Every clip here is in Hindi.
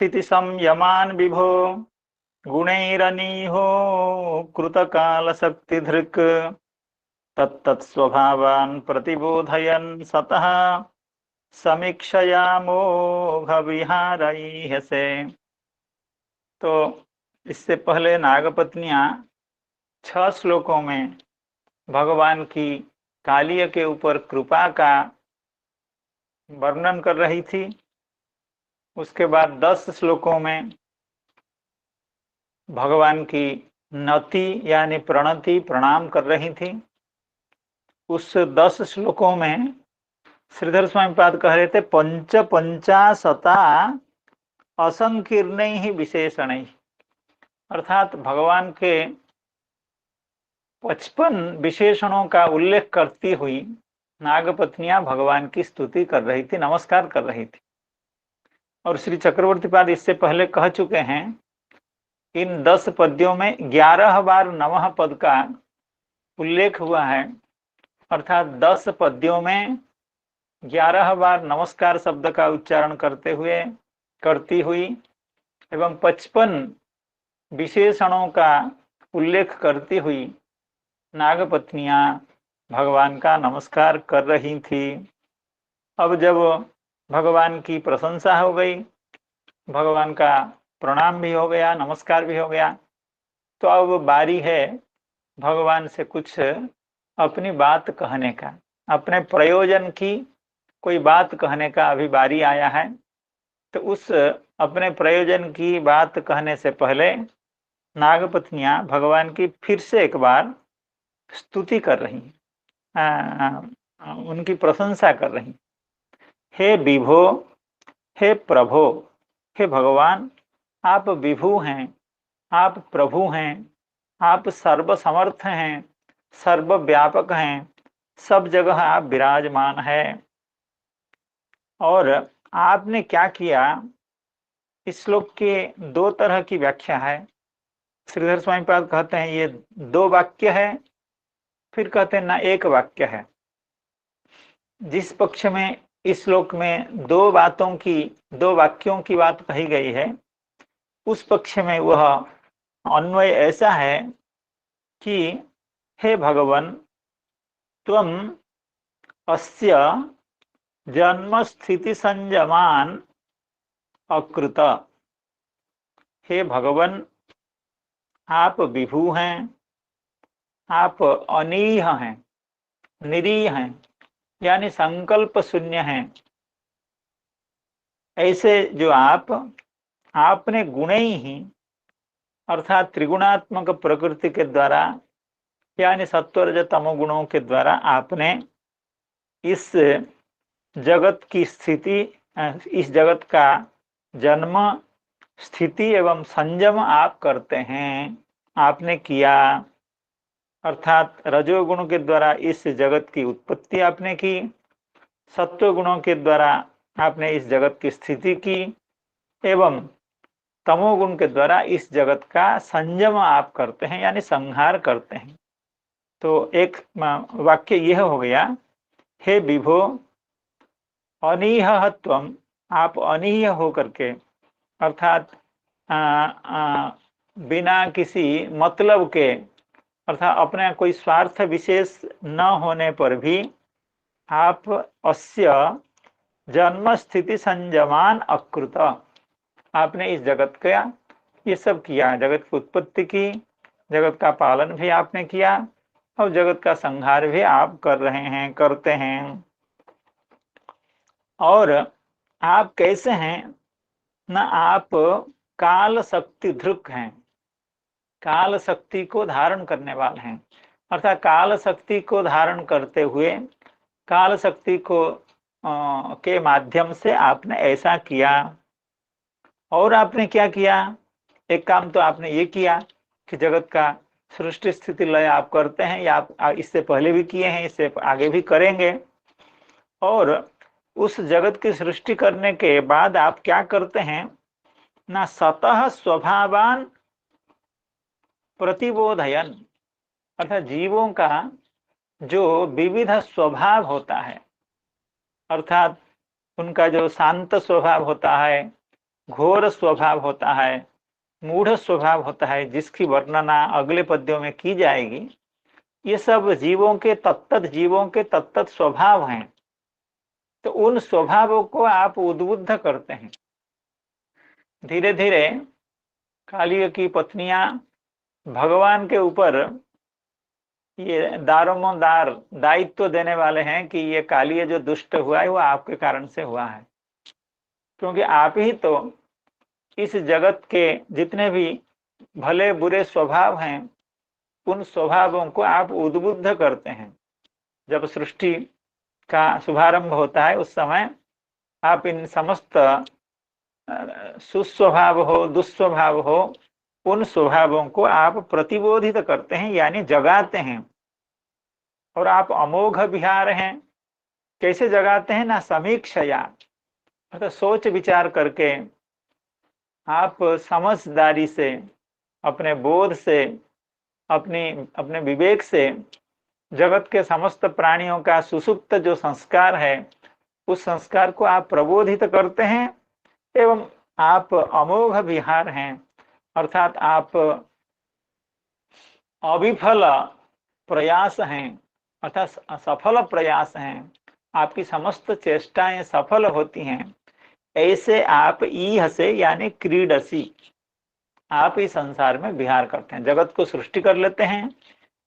स्थिति संयमान विभो गुणैरनीहो कृतकालशक्तिधृक् तत्तत्स्वभावान् प्रतिबोधयन् सतः समीक्षया मोघ विहारईहसे। तो इससे पहले नागपत्नियां 6 श्लोकों में भगवान की कालिय के ऊपर कृपा का वर्णन कर रही थी। उसके बाद 10 श्लोकों में भगवान की नति यानी प्रणति प्रणाम कर रही थी। उस 10 श्लोकों में श्रीधर स्वामी पाद कह रहे थे पंच पंचाशता असंकीर्ण ही विशेषण, अर्थात भगवान के 55 विशेषणों का उल्लेख करती हुई नागपत्नियां भगवान की स्तुति कर रही थी, नमस्कार कर रही थी। और श्री चक्रवर्ती पाद इससे पहले कह चुके हैं, इन 10 पद्यों में 11 बार नमः पद का उल्लेख हुआ है, अर्थात 10 पद्यों में 11 बार नमस्कार शब्द का उच्चारण करती हुई एवं 55 विशेषणों का उल्लेख करती हुई नागपत्नियां भगवान का नमस्कार कर रही थी। अब जब भगवान की प्रशंसा हो गई, भगवान का प्रणाम भी हो गया, नमस्कार भी हो गया, तो अब बारी है भगवान से कुछ अपनी बात कहने का, अपने प्रयोजन की कोई बात कहने का अभी बारी आया है। तो उस अपने प्रयोजन की बात कहने से पहले नागपत्नियां भगवान की फिर से एक बार स्तुति कर रही, उनकी प्रशंसा कर रही। हे विभो, हे प्रभो, हे भगवान, आप विभु हैं, आप प्रभु हैं, आप सर्वसमर्थ हैं, सर्वव्यापक हैं, सब जगह आप विराजमान हैं। और आपने क्या किया, इस श्लोक के 2 तरह की व्याख्या है। श्रीधर स्वामी पाद कहते हैं ये 2 वाक्य है, फिर कहते हैं ना 1 वाक्य है। जिस पक्ष में इस श्लोक में 2 वाक्यों की बात कही गई है, उस पक्ष में वह अन्वय ऐसा है कि हे भगवन, त्वम अस्य जन्म स्थिति संयमान अकृत। हे भगवन, आप विभु हैं, आप अनीह हैं, निरीह हैं, यानी संकल्प शून्य हैं। ऐसे जो आपने गुण ही अर्थात त्रिगुणात्मक प्रकृति के द्वारा यानी सत्व रज तमो गुणों के द्वारा आपने इस जगत की स्थिति, इस जगत का जन्म, स्थिति एवं संयम आप करते हैं, आपने किया। अर्थात रजोगुण के द्वारा इस जगत की उत्पत्ति आपने की, सत्व गुणों के द्वारा आपने इस जगत की स्थिति की, एवं तमोगुण के द्वारा इस जगत का संयम आप करते हैं, यानी संहार करते हैं। तो एक वाक्य यह हो गया, हे विभो अनीह त्वम, आप अनीह होकर के, अर्थात बिना किसी मतलब के, अर्थात अपने कोई स्वार्थ विशेष न होने पर भी आप अस्य जन्म स्थिति संयमान अकृत, आपने इस जगत का ये सब किया, जगत की उत्पत्ति की, जगत का पालन भी आपने किया और जगत का संहार भी आप कर रहे हैं, करते हैं। और आप कैसे हैं ना, आप काल शक्ति धृक हैं, काल शक्ति को धारण करने वाले हैं। अर्थात काल शक्ति को धारण करते हुए काल शक्ति को के माध्यम से आपने ऐसा किया। और आपने क्या किया, एक काम तो आपने ये किया कि जगत का सृष्टि स्थिति लय आप करते हैं, या आप इससे पहले भी किए हैं, इससे आगे भी करेंगे। और उस जगत की सृष्टि करने के बाद आप क्या करते हैं ना, सतः स्वभावान प्रतिबोधयन, अर्थात जीवों का जो विविध स्वभाव होता है, अर्थात उनका जो शांत स्वभाव होता है, घोर स्वभाव होता है, मूढ़ स्वभाव होता है, जिसकी वर्णना अगले पद्यों में की जाएगी। ये सब जीवों के तत्त स्वभाव हैं। तो उन स्वभावों को आप उद्बुद्ध करते हैं। धीरे धीरे कालिय की पत्नियां भगवान के ऊपर ये दारोमदार दायित्व देने वाले हैं कि ये कालिय जो दुष्ट हुआ है वो आपके कारण से हुआ है, क्योंकि आप ही तो इस जगत के जितने भी भले बुरे स्वभाव हैं उन स्वभावों को आप उद्बुद्ध करते हैं। जब सृष्टि का शुभारंभ होता है उस समय आप इन समस्त सुस्वभाव हो दुस्वभाव हो उन स्वभावों को आप प्रतिबोधित करते हैं, यानी जगाते हैं। और आप अमोघ विहार हैं। कैसे जगाते हैं? ना समीक्षया, मतलब सोच विचार करके, आप समझदारी से, अपने बोध से, अपने विवेक से जगत के समस्त प्राणियों का सुसुप्त जो संस्कार है उस संस्कार को आप प्रबोधित करते हैं। एवं आप अमोघ विहार हैं, अर्थात आप अविफल प्रयास हैं, अर्थात सफल प्रयास हैं। आपकी समस्त चेष्टाएं सफल होती हैं। ऐसे आप ईह से यानी क्रीडसी, आप इस संसार में विहार करते हैं, जगत को सृष्टि कर लेते हैं,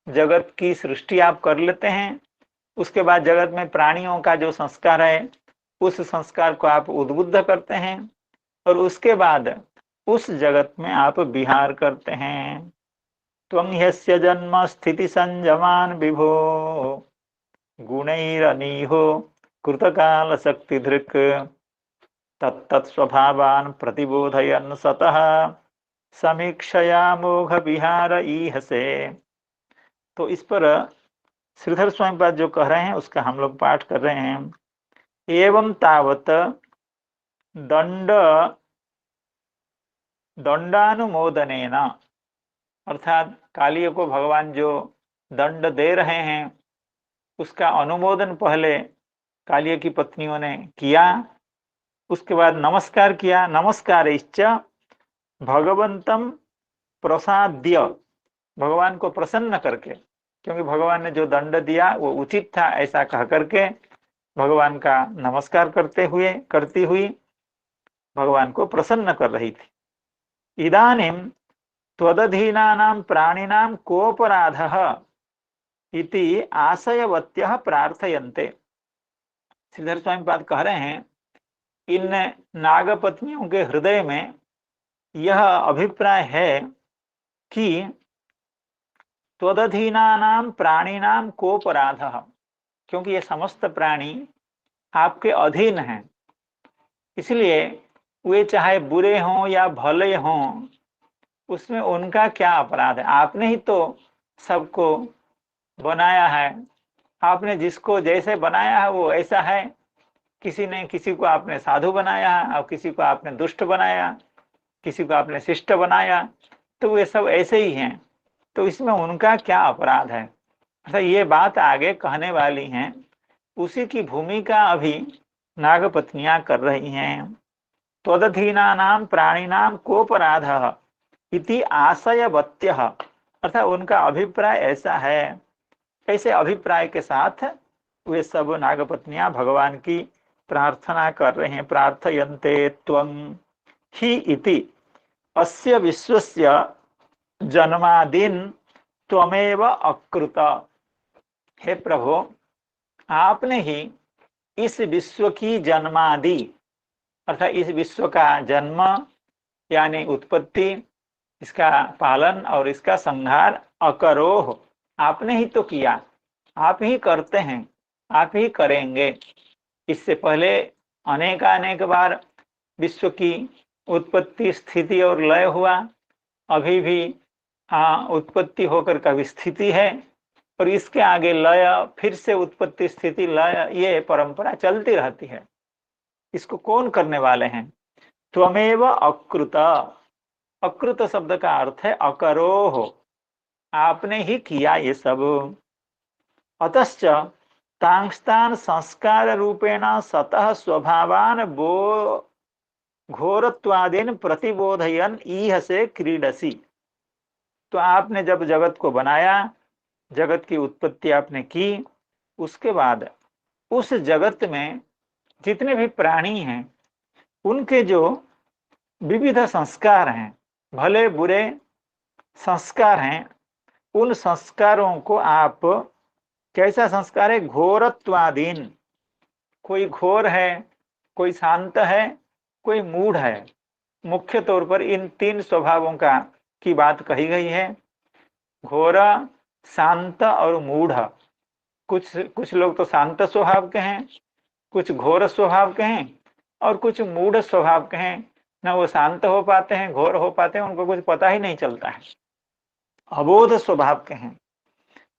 जगत की सृष्टि आप कर लेते हैं। उसके बाद जगत में प्राणियों का जो संस्कार है उस संस्कार को आप उद्बुद्ध करते हैं और उसके बाद उस जगत में आप विहार करते हैं। त्वं ह्यस्य जन्म स्थिति संयमान विभो गुणैरनीहो कृतकाल शक्तिधृक् तत्तत्स्वभावान् प्रतिबोधयन् सतः समीक्षया मोघ विहार ईहसे। तो इस पर श्रीधर स्वामी पाद जो कह रहे हैं उसका हम लोग पाठ कर रहे हैं। एवं तावत दंडानुमोदनेन, अर्थात कालिय को भगवान जो दंड दे रहे हैं उसका अनुमोदन पहले कालिय की पत्नियों ने किया। उसके बाद नमस्कार किया। नमस्कारेश्च भगवंतम प्रसाद्य, भगवान को प्रसन्न करके, क्योंकि भगवान ने जो दंड दिया वो उचित था ऐसा कह करके भगवान का नमस्कार करती हुई भगवान को प्रसन्न कर रही थी। इदानीं त्वदधीनानां प्राणिनां कोपराधः इति आशयवत्यः प्रार्थयन्ते। श्रीधर स्वामी पाद कह रहे हैं इन नागपत्नियों के हृदय में यह अभिप्राय है कि त्वदधीनानां प्राणिनां कोपराधः, क्योंकि ये समस्त प्राणी आपके अधीन हैं, इसलिए वे चाहे बुरे हों या भले हों उसमें उनका क्या अपराध है। आपने ही तो सबको बनाया है, आपने जिसको जैसे बनाया है वो ऐसा है। किसी को आपने साधु बनाया और किसी को आपने दुष्ट बनाया, किसी को आपने शिष्ट बनाया, तो वे सब ऐसे ही हैं, तो इसमें उनका क्या अपराध है। अच्छा, ये बात आगे कहने वाली हैं, उसी की भूमिका अभी नागपत्नियां कर रही हैं। त्वदधीनानां प्राणिनां कोपराधः इति आशयवत्यः, अर्थात उनका अभिप्राय ऐसा है। ऐसे अभिप्राय के साथ वे सब नागपत्नियां भगवान की प्रार्थना कर रहे हैं। प्रार्थयन्ते त्वं हि इति अस्य विश्वस्य जन्मादिन त्वमेव अकृत। हे प्रभु, आपने ही इस विश्व की जन्मादि, अर्थात इस विश्व का जन्म यानी उत्पत्ति, इसका पालन और इसका संहार अकरोह, आपने ही तो किया, आप ही करते हैं, आप ही करेंगे। इससे पहले अनेक बार विश्व की उत्पत्ति स्थिति और लय हुआ, अभी भी उत्पत्ति होकर कभी स्थिति है और इसके आगे लय, फिर से उत्पत्ति स्थिति लय, ये परंपरा चलती रहती है। इसको कौन करने वाले हैं? त्वमेव अकृत। अकृत शब्द का अर्थ है अकरोह, आपने ही किया ये सब। अतश्च तांस्तान संस्कार रूपेण सतः स्वभावान घोरत्वादीन प्रतिबोधयन ईह से क्रीडसी। तो आपने जब जगत को बनाया, जगत की उत्पत्ति आपने की, उसके बाद उस जगत में जितने भी प्राणी हैं उनके जो विविध संस्कार हैं, भले बुरे संस्कार हैं, उन संस्कारों को आप, कैसा संस्कार है, घोरत्वादीन, कोई घोर है, कोई शांत है, कोई मूढ़ है। मुख्य तौर पर इन तीन स्वभावों का की बात कही गई है, घोर, शांत और मूढ़। कुछ कुछ लोग तो शांत स्वभाव के हैं, कुछ घोर स्वभाव के हैं, और कुछ मूढ़ स्वभाव के हैं। न वो शांत हो पाते हैं, घोर हो पाते हैं, उनको कुछ पता ही नहीं चलता है, अबोध स्वभाव के हैं।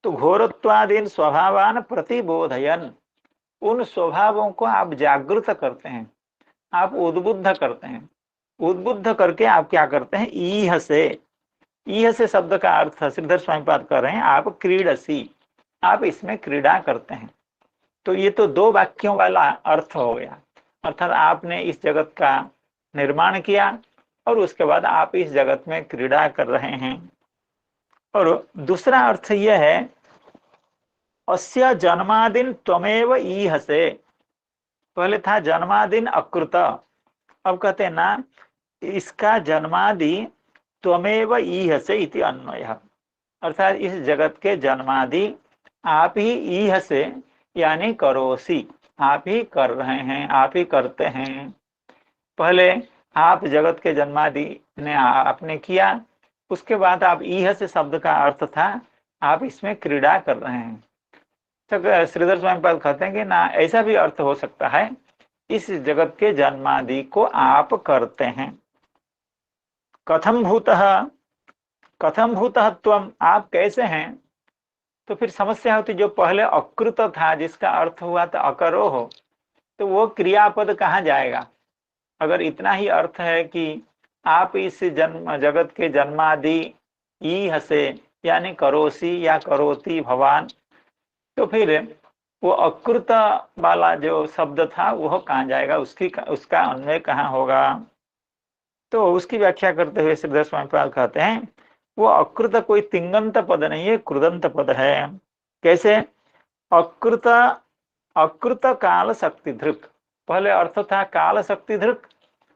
तो घोरत्वादीन स्वभावान प्रतिबोधयन, उन स्वभावों को आप जागृत करते हैं, आप उद्बुद्ध करते हैं। उद्बुद्ध करके आप क्या करते हैं, ईह से, ईह से शब्द का अर्थ श्रीधर स्वामीपाद कर रहे हैं, आप क्रीडसी, आप इसमें क्रीड़ा करते हैं। तो ये तो दो वाक्यों वाला अर्थ हो गया, अर्थात आपने इस जगत का निर्माण किया और उसके बाद आप इस जगत में क्रीड़ा कर रहे हैं। और दूसरा अर्थ यह है, अस्य जन्मादिन त्वमेव ईह से। पहले था जन्मादिन अकृत, अब कहते हैं ना, इसका जन्मादि त्वमेव ईह से इति अन्वयः, अर्थात इस जगत के जन्मादि आप ही ईह से यानी करोसी, आप ही कर रहे हैं, आप ही करते हैं। पहले आप जगत के जन्मादि ने आपने किया, उसके बाद आप ईह से शब्द का अर्थ था आप इसमें क्रीड़ा कर रहे हैं। तो श्रीधर स्वामीपाद कहते हैं कि ना, ऐसा भी अर्थ हो सकता है, इस जगत के जन्मादि को आप करते हैं। कथम भूतः त्वम, आप कैसे हैं। तो फिर समस्या होती, जो पहले अकृत था जिसका अर्थ हुआ था अकरो हो, तो वो क्रियापद कहाँ जाएगा। अगर इतना ही अर्थ है कि आप इस जन्म जगत के जन्मादि ईह से यानी करोसी या करोति भवान, तो फिर वो अकृत वाला जो शब्द था वह कहाँ जाएगा, उसका अन्वय कहाँ होगा। तो उसकी व्याख्या करते हुए श्रीधर स्वामीपाद कहते हैं, वो अकृत कोई तिंगंत पद नहीं है, कृदंत पद है। कैसे, अकृत, अकृत काल शक्ति धृक, पहले अर्थ था काल शक्ति धृक,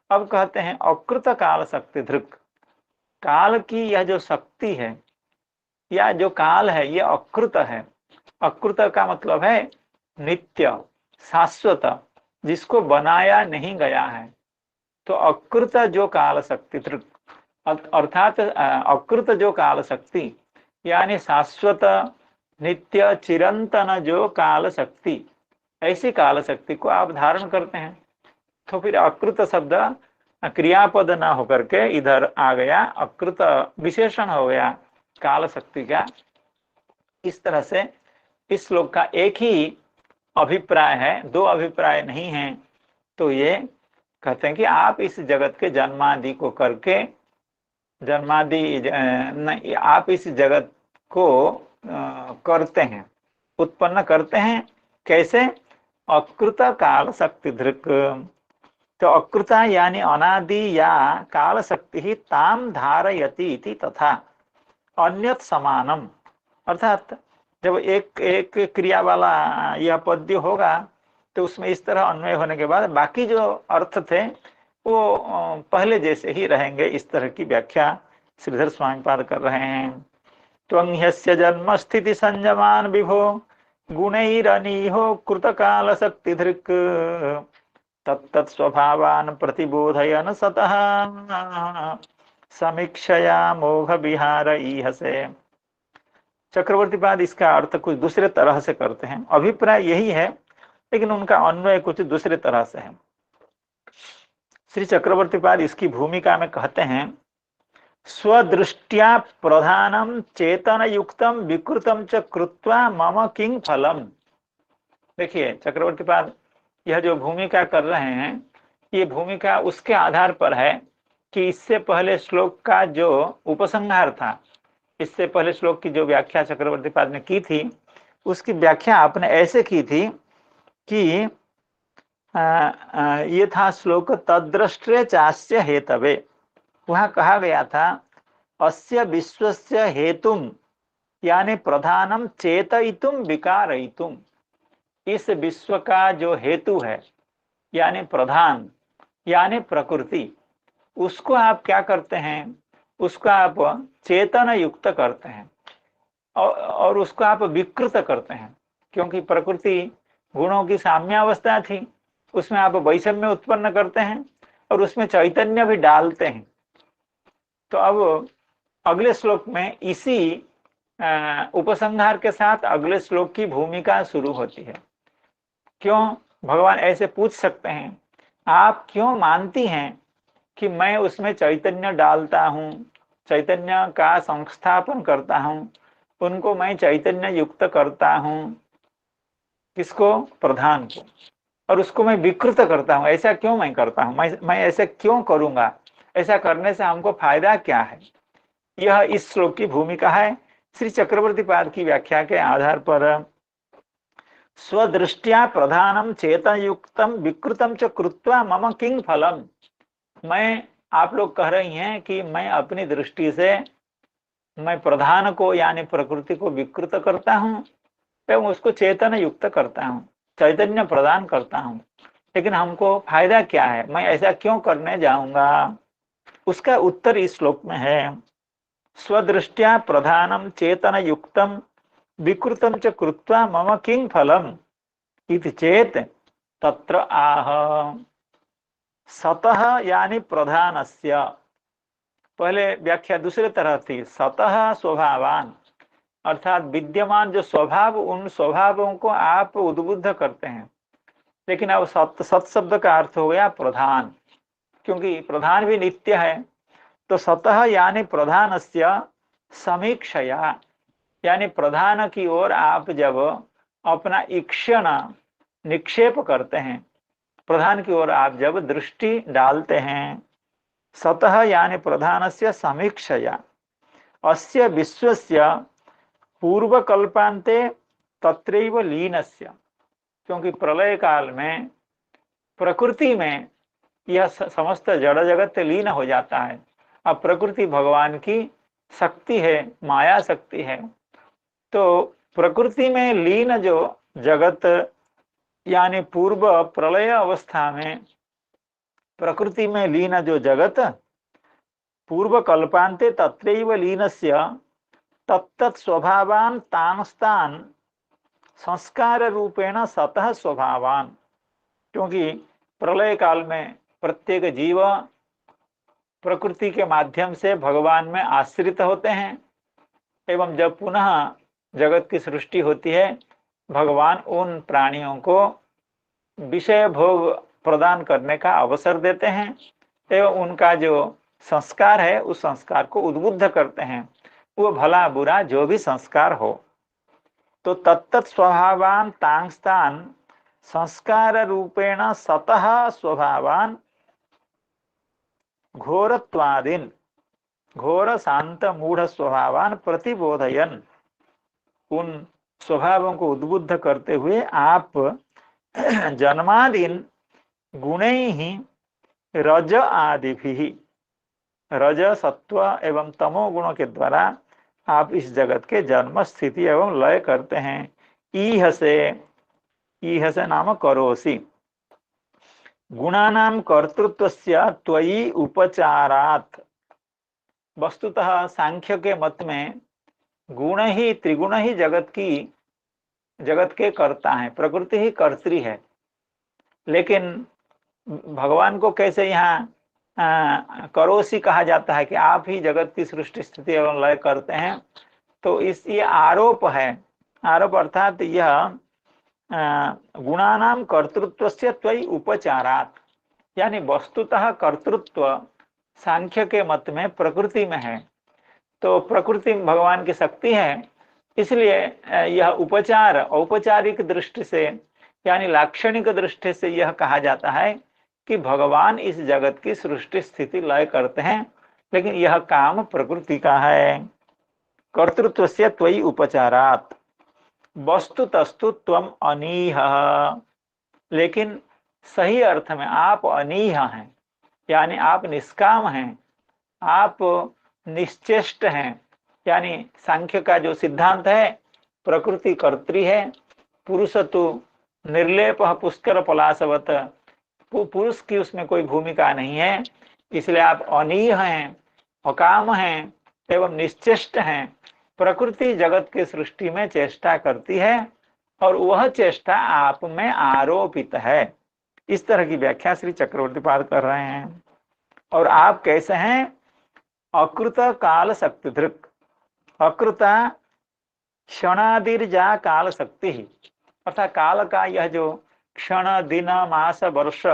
अब कहते हैं अकृत काल शक्ति धृक। काल की यह जो शक्ति है या जो काल है ये अकृत है। अकृत का मतलब है नित्य, शाश्वत, जिसको बनाया नहीं गया है। तो अकृत जो काल शक्ति धृक, अर्थात अकृत जो काल शक्ति यानी शाश्वत, नित्य, चिरंतन जो काल शक्ति, ऐसी काल शक्ति को आप धारण करते हैं। तो फिर अकृत शब्द क्रियापद ना होकर के इधर आ गया, अकृत विशेषण हो गया काल शक्ति का। इस तरह से इस श्लोक का एक ही अभिप्राय है, दो अभिप्राय नहीं है। तो ये कहते हैं कि आप इस जगत के जन्मादि को करके, जन्मादि आप इस जगत को करते हैं, उत्पन्न करते हैं। कैसे, अकृत काल शक्ति धृक। तो अकृता यानी अनादि या काल शक्ति ही ताम धारयति इति तथा अन्यत समानम, अर्थात जब एक एक क्रिया वाला यह पद्य होगा तो उसमें इस तरह अन्वय होने के बाद बाकी जो अर्थ थे वो पहले जैसे ही रहेंगे। इस तरह की व्याख्या श्रीधर स्वामीपाद कर रहे हैं। त्वंह्यस्य जन्म स्थिति संयमान विभो गुणैरनीहो कृतकाल शक्ति धृक तत्तत् स्वभावान प्रतिबोधयन सतः समीक्षया मोघ विहार ईह से। चक्रवर्तीपाद इसका अर्थ कुछ दूसरे तरह से करते हैं, अभिप्राय यही है लेकिन उनका अन्वय कुछ दूसरे तरह से है। श्री चक्रवर्तीपाद इसकी भूमिका में कहते हैं, स्वदृष्टिया प्रधानम चेतन युक्तम विकृतम च कृत्वा मम किंग फलम। देखिए चक्रवर्तीपाद यह जो भूमिका कर रहे हैं, ये भूमिका उसके आधार पर है कि इससे पहले श्लोक का जो उपसंहार था, इससे पहले श्लोक की जो व्याख्या चक्रवर्तीपाद ने की थी, उसकी व्याख्या आपने ऐसे की थी कि ये था श्लोक तद्दृष्टे चास्य हेतवे। वहां कहा गया था अस्य विश्वस्य हेतुम यानी प्रधानम चेतयितुम विकारयितुम। इस विश्व का जो हेतु है यानी प्रधान यानी प्रकृति, उसको आप क्या करते हैं, उसको आप चेतन युक्त करते हैं और उसको आप विकृत करते हैं। क्योंकि प्रकृति गुणों की साम्यावस्था थी, उसमें आप वैषम्य उत्पन्न करते हैं और उसमें चैतन्य भी डालते हैं। तो अब अगले श्लोक में इसी उपसंहार के साथ अगले श्लोक की भूमिका शुरू होती है। क्यों भगवान ऐसे पूछ सकते हैं, आप क्यों मानती हैं कि मैं उसमें चैतन्य डालता हूँ, चैतन्य का संस्थापन करता हूँ, उनको मैं चैतन्य युक्त करता हूँ, किसको, प्रधान को, और उसको मैं विकृत करता हूँ। ऐसा क्यों मैं करता हूँ, मैं ऐसा क्यों करूंगा, ऐसा करने से हमको फायदा क्या है। यह इस श्लोक की भूमिका है। श्री चक्रवर्ती पाद की व्याख्या के आधार पर स्वदृष्टिया प्रधानम चेतन युक्तम विकृतम च कृत्वा मम किंग फलम। मैं, आप लोग कह रही हैं कि मैं अपनी दृष्टि से मैं प्रधान को यानी प्रकृति को विकृत करता हूँ एवं उसको चेतन युक्त करता हूँ, चैतन्य प्रदान करता हूँ, लेकिन हमको फायदा क्या है, मैं ऐसा क्यों करने जाऊंगा। उसका उत्तर इस श्लोक में है स्वदृष्टिया प्रधानम चेतन युक्तम विकृतम च कृत्वा मम किंग फलम इति चेत तत्र आह। सतः यानी प्रधानस्य, पहले व्याख्या दूसरे तरह थी, सतः स्वभावान अर्थात विद्यमान जो स्वभाव, उन स्वभावों को आप उद्बुद्ध करते हैं। लेकिन अब सत शब्द का अर्थ हो गया प्रधान, क्योंकि प्रधान भी नित्य है। तो सतः यानी प्रधानस्य समीक्षया, यानी प्रधान की ओर आप जब अपना ईक्षण निक्षेप करते हैं, प्रधान की ओर आप जब दृष्टि डालते हैं, सतः यानी प्रधानस्य समीक्षया अस्य विश्वस्य पूर्वकल्पान्ते तत्रैव लीनस्य। क्योंकि प्रलय काल में प्रकृति में यह समस्त जड़ जगत लीन हो जाता है। अब प्रकृति भगवान की शक्ति है, माया शक्ति है। तो प्रकृति में लीन जो जगत यानी पूर्व प्रलय अवस्था में प्रकृति में लीन जो जगत, पूर्व कल्पान्ते तत्रैव लीनस्य तत्तत् स्वभावान तांस्तान संस्कार रूपेण सतः स्वभावान। क्योंकि प्रलय काल में प्रत्येक जीव प्रकृति के माध्यम से भगवान में आश्रित होते हैं एवं जब पुनः जगत की सृष्टि होती है, भगवान उन प्राणियों को विषय भोग प्रदान करने का अवसर देते हैं एवं उनका जो संस्कार है उस संस्कार को उद्बुद्ध करते हैं, वो भला बुरा जो भी संस्कार हो। तो तत्तत् स्वभावान तांस्तान संस्कार रूपेण सतः स्वभावान घोरत्वादिन घोर शांत मूढ़ स्वभावान प्रतिबोधयन। उन स्वभावों को उद्बुद्ध करते हुए आप जन्मादीन गुणै ही रज आदि भी, रज सत्व एवं तमो गुणों के द्वारा आप इस जगत के जन्म स्थिति एवं लय करते हैं। ईह से नाम करोसि गुणानाम कर्तृत्वस्य त्वयि उपचारात्। वस्तुतः सांख्य के मत में गुण ही, त्रिगुण ही जगत के कर्ता है, प्रकृति ही कर्त्री है। लेकिन भगवान को कैसे यहाँ करोसी कहा जाता है कि आप ही जगत की सृष्टि स्थिति एवं लय करते हैं। तो ये आरोप है, आरोप अर्थात यह गुणानाम कर्तृत्वस्य त्वयि उपचारात्, यानी वस्तुतः कर्तृत्व सांख्य के मत में प्रकृति में है। तो प्रकृति में भगवान की शक्ति है, इसलिए यह उपचार औपचारिक दृष्टि से यानी लाक्षणिक दृष्टि से यह कहा जाता है कि भगवान इस जगत की सृष्टि स्थिति लय करते हैं, लेकिन यह काम प्रकृति का है। कर्तृत्वस्य त्वयि उपचारात् वस्तुतस्तु त्वम अनीह, लेकिन सही अर्थ में आप अनीह हैं, यानी आप निष्काम हैं, आप निश्चेष्ट हैं। यानी सांख्य का जो सिद्धांत है, प्रकृति कर्त्री है, पुरुष तो निर्लेप पुष्कर पलाशवत, पुरुष की उसमें कोई भूमिका नहीं है। इसलिए आप अनीह हैं, अकाम हैं एवं निश्चेष्ट हैं। प्रकृति जगत की सृष्टि में चेष्टा करती है और वह चेष्टा आप में आरोपित है। इस तरह की व्याख्या श्री चक्रवर्ती पाद कर रहे हैं। और आप कैसे हैं? अकृत काल शक्ति धृक। अकृता क्षणादिर्जा काल शक्ति ही, अर्थात काल का यह जो क्षण दिन मास वर्ष,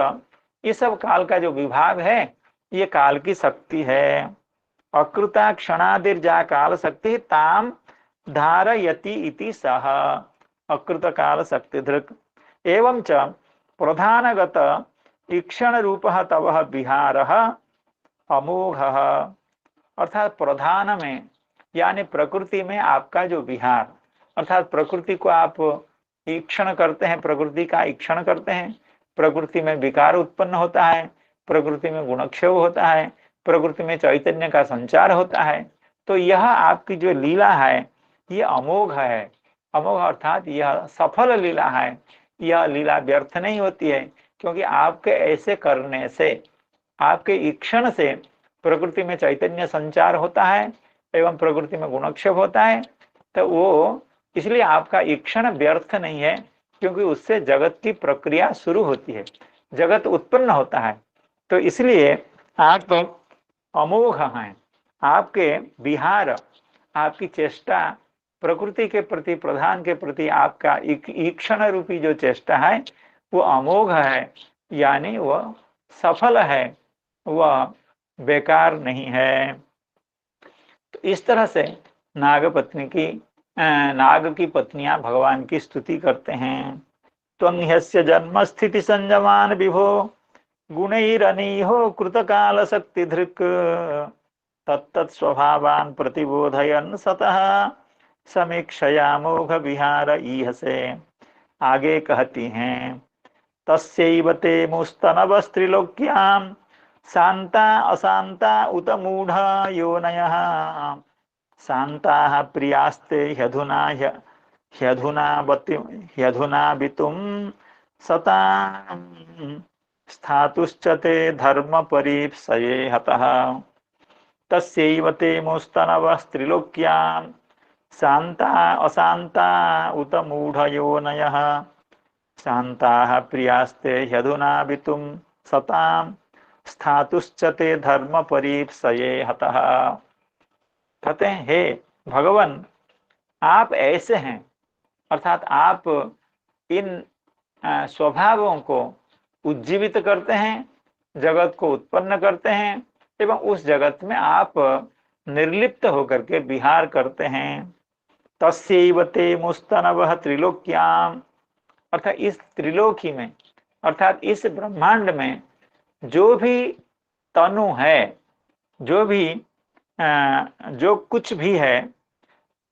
ये सब काल का जो विभाग है, ये काल की शक्ति है। अकृता क्षणादिर्जा काल शक्ति ताम धारयति इति सह अकृत काल शक्ति धृक। एवं च प्रधानगत ईक्षण रूप तव विहार अमोघ, अर्थात प्रधान में यानी प्रकृति में आपका जो विहार, अर्थात प्रकृति को आप ईक्षण करते हैं, प्रकृति का ईक्षण करते हैं। प्रकृति में विकार उत्पन्न होता है, प्रकृति में गुणक्षय होता है, प्रकृति में चैतन्य का संचार होता है। तो यह आपकी जो लीला है ये अमोघ है। अमोघ अर्थात यह सफल लीला है। यह लीला व्यर्थ नहीं होती है, क्योंकि आपके ऐसे करने से, आपके ईक्षण से प्रकृति में चैतन्य संचार होता है एवं प्रकृति में गुणक्षेप होता है। तो वो इसलिए आपका ईक्षण व्यर्थ नहीं है, क्योंकि उससे जगत की प्रक्रिया शुरू होती है, जगत उत्पन्न होता है। तो इसलिए आप अमोघ हैं। आपके विहार, आपकी चेष्टा प्रकृति के प्रति, प्रधान के प्रति आपका ईक्षण रूपी जो चेष्टा है वो अमोघ है, यानी वह सफल है, वह बेकार नहीं है। तो इस तरह से नागपत्नी की नाग की पत्नियां भगवान की स्तुति करते हैं। त्वं ह्यस्य जन्म स्थिति संयमान विभो गुणैरनीहो कृतकाल शक्ति धृक् तत्तत् स्वभावान् प्रतिबोधयन् सतः समीक्षया मोघ विहार ईहसे। आगे कहती हैं, तस्यैव ते मुस्तनव स्त्रिलोक्यां शांता अशांता उत मूढ़ योनयः शांताः प्रियास्ते ह्यधुना बितुं सतां स्थातुश्च ते धर्म परीप्सये हतः। तस्यैव ते मुस्तनवः स्त्रिलोक्यां शांता अशांता उत मूढ़ योनयः शांताः प्रियास्ते ह्यधुना बितुं सतां स्थातुश्च ते धर्म परीप्सये हतः। कहते हैं, हे भगवान, आप ऐसे हैं, अर्थात आप इन स्वभावों को उज्जीवित करते हैं, जगत को उत्पन्न करते हैं एवं उस जगत में आप निर्लिप्त होकर के विहार करते हैं। तस्यैव ते मुस्तनवः त्रिलोक्याम, अर्थात इस त्रिलोकी में, अर्थात इस ब्रह्मांड में जो भी तनु है, जो कुछ भी है,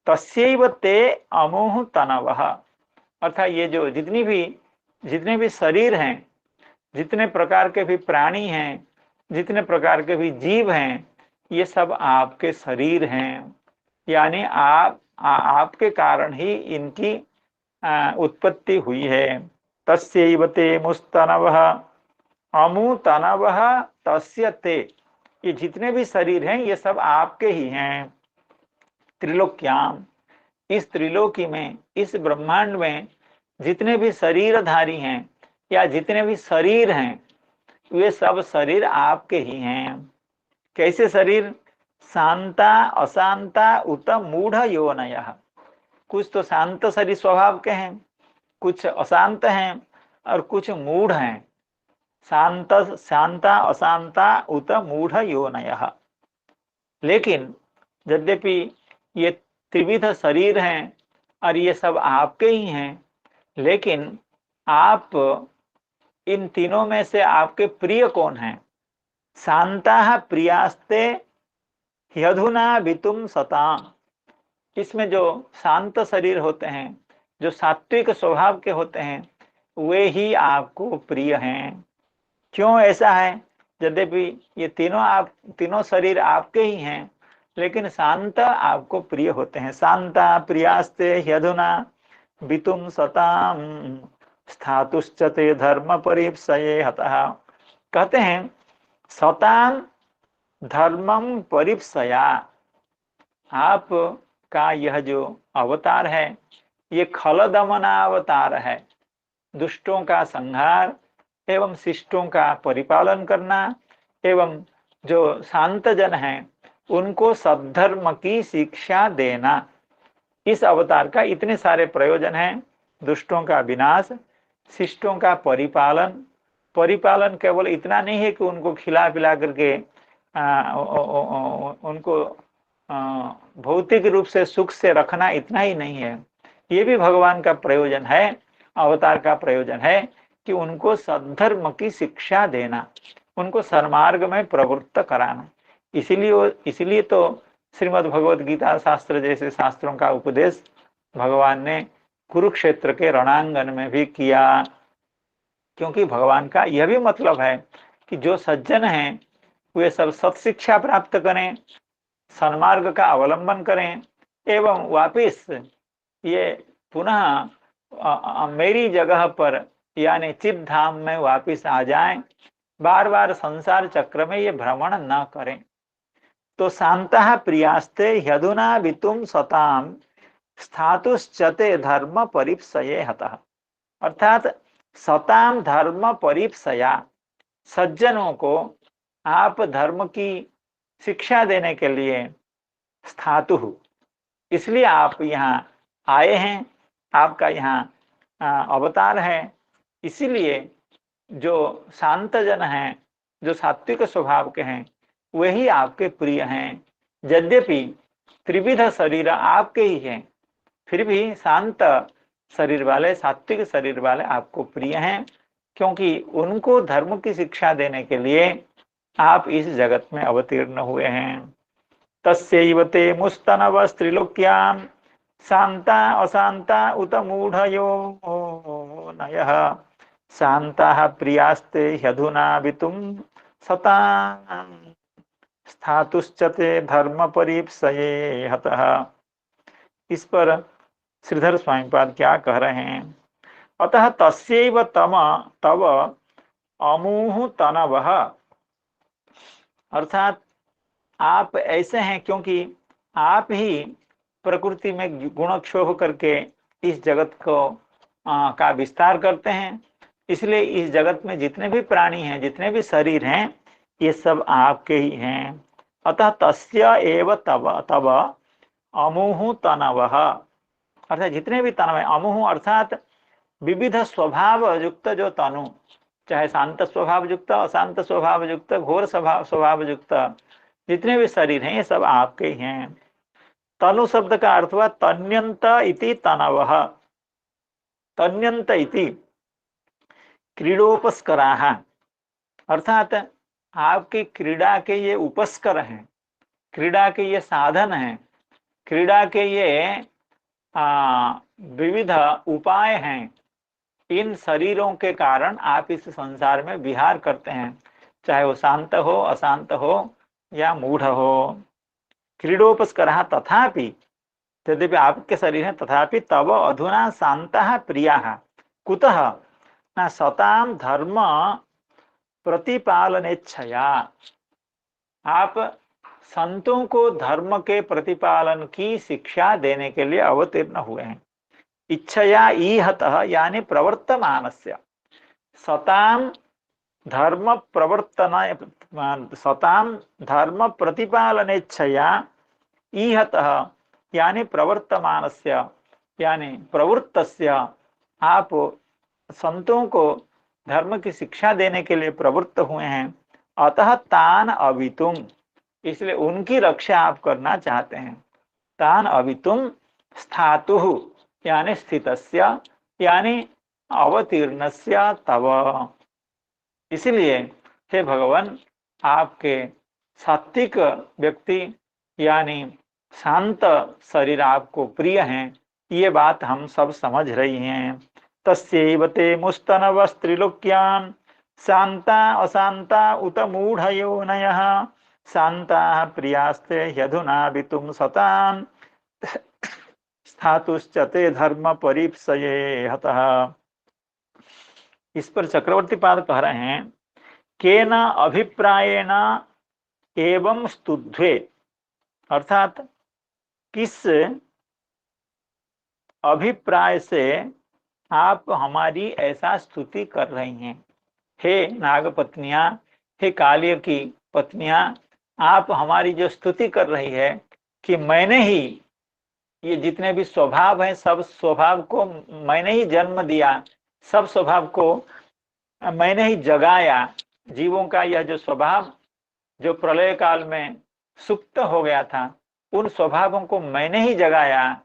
तस्यैव ते अमोह तनवः, अर्थात ये जो जितने भी शरीर हैं, जितने प्रकार के भी प्राणी हैं, जितने प्रकार के भी जीव हैं, ये सब आपके शरीर हैं। यानी आपके कारण ही इनकी उत्पत्ति हुई है। तस्यैव ते मुस्तनवः अमु तनवः तस्य ते, ये जितने भी शरीर हैं ये सब आपके ही हैं। त्रिलोक्याम, इस त्रिलोकी में, इस ब्रह्मांड में जितने भी शरीरधारी हैं या जितने भी शरीर हैं, वे सब शरीर आपके ही हैं। कैसे शरीर? शांता अशांता उत मूढ़ योनयः, कुछ तो शांत शरीर स्वभाव के हैं, कुछ अशांत हैं और कुछ मूढ़ हैं। शांता अशांता उत मूढ़ योनयः। लेकिन यद्यपि ये त्रिविध शरीर हैं और ये सब आपके ही हैं, लेकिन आप इन तीनों में से आपके प्रिय कौन हैं? शांता प्रियास्ते ह्यधुना बितुम सताम, इसमें जो शांत शरीर होते हैं, जो सात्विक स्वभाव के होते हैं, वे ही आपको प्रिय हैं। क्यों ऐसा है? यद्यपि ये तीनों शरीर आपके ही हैं, लेकिन शांत आपको प्रिय होते हैं। शांता प्रियास्ते ह्यधुना वितुम सताम स्थातुश्च ते धर्म परिप्सये हतः। कहते हैं सताम धर्मम परिप्सया, आप का यह जो अवतार है ये खल दमना अवतार है। दुष्टों का संहार एवं शिष्टों का परिपालन करना एवं जो शांत जन हैं उनको सद्धर्म की शिक्षा देना, इस अवतार का इतने सारे प्रयोजन हैं। दुष्टों का विनाश, शिष्टों का परिपालन। परिपालन केवल इतना नहीं है कि उनको खिला पिला करके उनको भौतिक रूप से सुख से रखना, इतना ही नहीं है। ये भी भगवान का प्रयोजन है, अवतार का प्रयोजन है कि उनको सद्धर्म की शिक्षा देना, उनको सन्मार्ग में प्रवृत्त कराना। इसीलिए तो श्रीमद् भगवद गीता शास्त्र जैसे शास्त्रों का उपदेश भगवान ने कुरुक्षेत्र के रणांगन में भी किया। क्योंकि भगवान का यह भी मतलब है कि जो सज्जन हैं वे सब सत्शिक्षा प्राप्त करें, सन्मार्ग का अवलंबन करें एवं वापिस ये पुनः मेरी जगह पर यानी चित धाम में वापिस आ जाएं, बार बार संसार चक्र में ये भ्रमण न करें। तो शांता प्रियास्ते ह्यधुना वितुम सताम स्थातुश्चते धर्म परिप्सये हतः। अर्थात सताम धर्म परिप्सया, सज्जनों को आप धर्म की शिक्षा देने के लिए स्थातु, इसलिए आप यहाँ आए हैं, आपका यहाँ अवतार है। इसीलिए जो शांत जन हैं, जो सात्विक स्वभाव के हैं, वही आपके प्रिय हैं। यद्यपि त्रिविध शरीर आपके ही हैं, फिर भी शांत शरीर वाले, सात्विक शरीर वाले आपको प्रिय हैं, क्योंकि उनको धर्म की शिक्षा देने के लिए आप इस जगत में अवतीर्ण हुए हैं। तस्यैव ते मुस्तनव स्त्रीलोक्यां शांता अशांता उत मूढ़यो नयः शांताः प्रियास्ते ह्यधुना वितुम सतां स्थातुश्च ते धर्म परिप्सये हतः। इस पर श्रीधर स्वामीपाद क्या कह रहे हैं? अतः तस्यैव तव अमुह तनवः, अर्थात आप ऐसे हैं क्योंकि आप ही प्रकृति में गुणक्षोभ करके इस जगत को का विस्तार करते हैं। इसलिए इस जगत में जितने भी प्राणी हैं, जितने भी शरीर हैं, ये सब आपके ही हैं। अतः तस्य एव तव अमुह तनवः, अर्थात जितने भी तनव है, अमुह अर्थात विविध स्वभाव युक्त जो तनु, चाहे शांत स्वभाव युक्त, अशांत स्वभाव युक्त, घोर स्वभाव युक्त जितने भी शरीर हैं ये सब आपके ही हैं। तनु शब्द का अर्थ हुआ तन्यंत इति तनवः। तन्यंत इति क्रीडोपस्कराः, अर्थात आपकी क्रीड़ा के ये उपस्कर हैं, क्रीड़ा के ये साधन हैं, क्रीड़ा के ये विविध उपाय हैं। इन शरीरों के कारण आप इस संसार में विहार करते हैं, चाहे वो शांत हो, अशांत हो या मूढ़ हो। क्रीडोपस्करः तथापि, यद्यपि आपके शरीर हैं, तथापि तव अधुना शांताः प्रियाः कुतः न सताम धर्म प्रतिपालनेच्छया। आप संतों को धर्म के प्रतिपालन की शिक्षा देने के लिए अवतीर्ण हुए हैं। इच्छया ईहतः यानी प्रवर्तमानस्य, सताम धर्म प्रवर्तन, सताम धर्म प्रतिपालनेच्छया ईहतः यानी प्रवर्तमानस्य यानी प्रवृत्तस्य, आप संतों को धर्म की शिक्षा देने के लिए प्रवृत्त हुए हैं। अतः तान अवितुम, इसलिए उनकी रक्षा आप करना चाहते हैं। तान अवितुम स्थातुः यानी स्थितस्य यानी अवतीर्णस्य तव, इसलिए हे भगवान आपके सात्विक व्यक्ति यानी शांत शरीर आपको प्रिय हैं, ये बात हम सब समझ रही हैं। तस्यैव ते मुस्तनवस्त्रिलोक्यान् शान्ता अशान्ता उत मूढयोनयः शान्ताः प्रियास्ते ह्यधुना वितुं सतान् स्थातुश्च ते धर्म परिप्सये हतः। इस पर चक्रवर्ती पाद कह रहे हैं, केन अभिप्रायेण एवं स्तुध्वे, अर्थात किस अभिप्राय से आप हमारी ऐसा स्तुति कर रही हैं। हे नागपत्नियां, हे कालिय की पत्नियां, आप हमारी जो स्तुति कर रही है कि मैंने ही ये जितने भी स्वभाव हैं सब स्वभाव को मैंने ही जन्म दिया, सब स्वभाव को मैंने ही जगाया। जीवों का यह जो स्वभाव जो प्रलय काल में सुप्त हो गया था, उन स्वभावों को मैंने ही जगाया,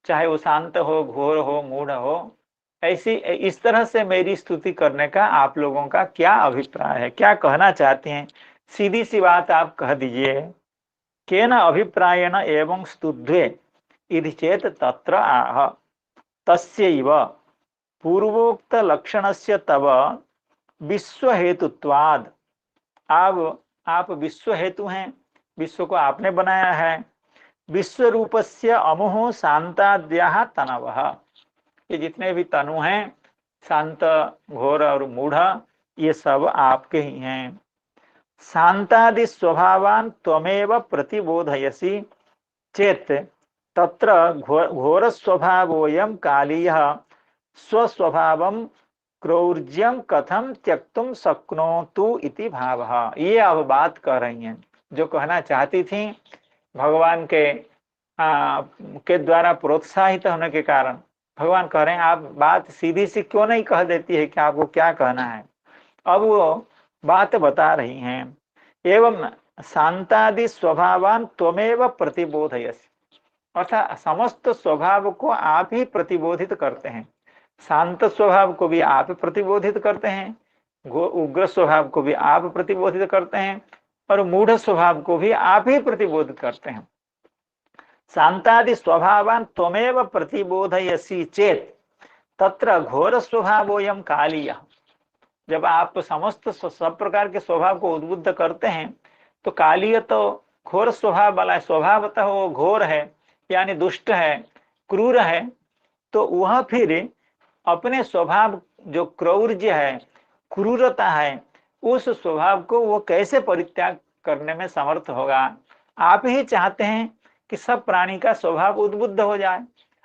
चाहे वो शांत हो, घोर हो, मूढ़ हो। ऐसी इस तरह से मेरी स्तुति करने का आप लोगों का क्या अभिप्राय है, क्या कहना चाहते हैं? सीधी सी बात आप कह दीजिए। केन अभिप्रायेण एवं स्तुध्वे इति चेत तत्र आह तस्यैव पूर्वोक्त लक्षणस्य तव विश्व हेतुत्वाद। आप विश्व हेतु हैं, विश्व को आपने बनाया है। विश्व रूपस्य अमुहो शांताद्याः तनवः, ये जितने भी तनु हैं, शांत, घोर और मूढ़, ये सब आपके ही हैं। शांतादि स्वभावान् त्वमेव प्रतिबोधयसि चेत तत्र घोर स्वभावोऽयं कालीयः स्वस्वभावं क्रौर्ज्यम कथम त्यक्तुम शक्नोतु इति भावः। ये अब बात कह रही हैं, जो कहना चाहती थी, भगवान के द्वारा प्रोत्साहित होने के कारण भगवान कह रहे हैं आप बात सीधी सी क्यों नहीं कह देती है कि आपको क्या कहना है। अब वो बात बता रही हैं। एवं शांतादि स्वभावान त्वमेव प्रतिबोधयसि, अर्थात समस्त स्वभाव को आप ही प्रतिबोधित करते हैं। शांत स्वभाव को भी आप प्रतिबोधित करते हैं, उग्र स्वभाव को भी आप प्रतिबोधित करते हैं, और मूढ़ स्वभाव को भी आप ही प्रतिबोधित करते हैं। शांतादि स्वभावान त्वमेव प्रतिबोधयसि चेत तत्र घोर स्वभावोयम कालीय। जब आप समस्त सब प्रकार के स्वभाव को उद्बुद्ध करते हैं तो कालीय तो घोर स्वभाव वाला है, स्वभावतः वो घोर है, यानी दुष्ट है, क्रूर है। तो वह फिर अपने स्वभाव जो क्रौर्य है, क्रूरता है, उस स्वभाव को वो कैसे परित्याग करने में समर्थ होगा। आप ही चाहते हैं कि सब प्राणी का स्वभाव उद्बुद्ध हो जाए,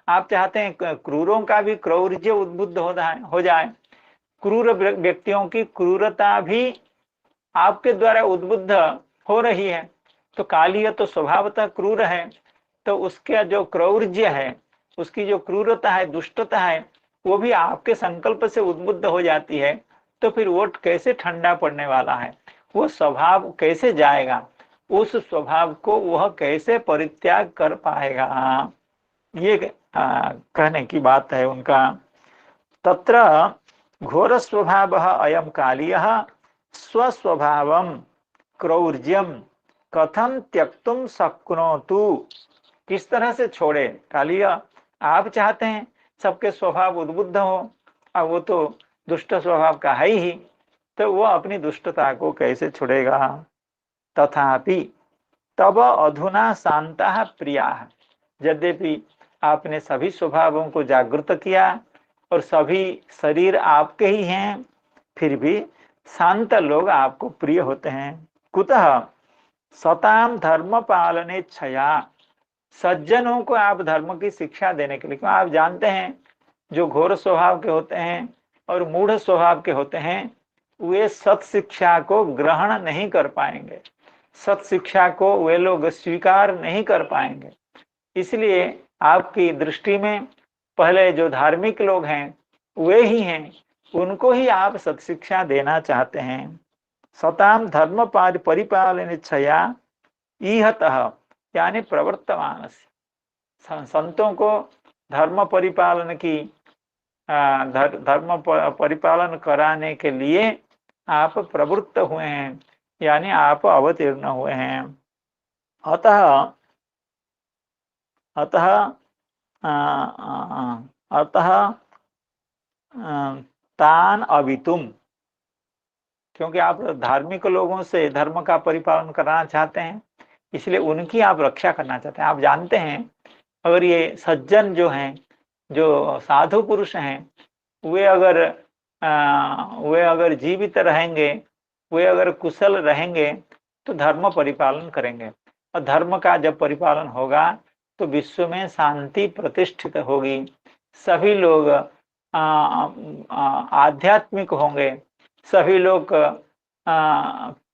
आप चाहते हैं क्रूरों का भी क्रौर्य उद्बुद्ध हो जाए, क्रूर व्यक्तियों की क्रूरता भी आपके द्वारा उद्बुद्ध हो रही है। तो कालीय तो स्वभावतः क्रूर है, तो उसका जो क्रौर्य है, उसकी जो क्रूरता है, दुष्टता है, वो भी आपके संकल्प से उद्बुद्ध हो जाती है। तो फिर वो कैसे ठंडा पड़ने वाला है, वो स्वभाव कैसे जाएगा, उस स्वभाव को वह कैसे परित्याग कर पाएगा। ये कहने की बात है उनका। तत्र घोर स्वभाव अयम कालीयः स्वस्वभावं क्रौर्ज्यम कथम त्यक्तुम शक्नोतु, किस तरह से छोड़े। कालीय, आप चाहते हैं सबके स्वभाव उद्बुद्ध हो, और वो तो दुष्ट स्वभाव का है ही, तो वो अपनी दुष्टता को कैसे छोड़ेगा। तथापि तब अधुना शांता प्रिया, यद्यपि आपने सभी स्वभावों को जागृत किया और सभी शरीर आपके ही हैं, फिर भी शांत लोग आपको प्रिय होते हैं। कुतः सताम धर्म पालने छया, सज्जनों को आप धर्म की शिक्षा देने के लिए, क्यों आप जानते हैं जो घोर स्वभाव के होते हैं और मूढ़ स्वभाव के होते हैं, वे सत शिक्षा को ग्रहण नहीं कर पाएंगे, सत शिक्षा को वे लोग स्वीकार नहीं कर पाएंगे। इसलिए आपकी दृष्टि में पहले जो धार्मिक लोग हैं वे ही हैं, उनको ही आप सत्शिक्षा देना चाहते हैं। सताम धर्म परिपालन छया इहतः, यानी प्रवर्तमान, संतों को धर्म परिपालन की धर्म परिपालन कराने के लिए आप प्रवृत्त हुए हैं, यानी आप अवतीर्ण हुए हैं। अतः अतः अतः तान अवितुम, क्योंकि आप धार्मिक लोगों से धर्म का परिपालन करना चाहते हैं, इसलिए उनकी आप रक्षा करना चाहते हैं। आप जानते हैं अगर ये सज्जन जो हैं, जो साधु पुरुष हैं, वे अगर जीवित रहेंगे, वे अगर कुशल रहेंगे तो धर्म परिपालन करेंगे, और धर्म का जब परिपालन होगा तो विश्व में शांति प्रतिष्ठित होगी, सभी लोग आध्यात्मिक होंगे, सभी लोग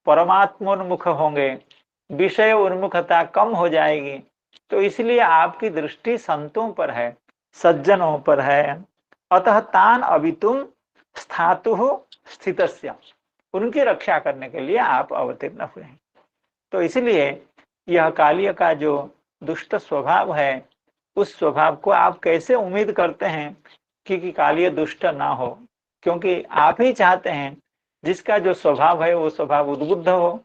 परमात्मोन्मुख होंगे, विषय उन्मुखता कम हो जाएगी। तो इसलिए आपकी दृष्टि संतों पर है, सज्जनों पर है। अतः तान अवितुम स्थातुः स्थितस्य, उनकी रक्षा करने के लिए आप अवतीर्ण हुए हैं। तो इसलिए यह कालिय का जो दुष्ट स्वभाव है, उस स्वभाव को आप कैसे उम्मीद करते हैं कि कालिय दुष्ट ना हो, क्योंकि आप ही चाहते हैं जिसका जो स्वभाव है वो स्वभाव उद्बुद्ध हो।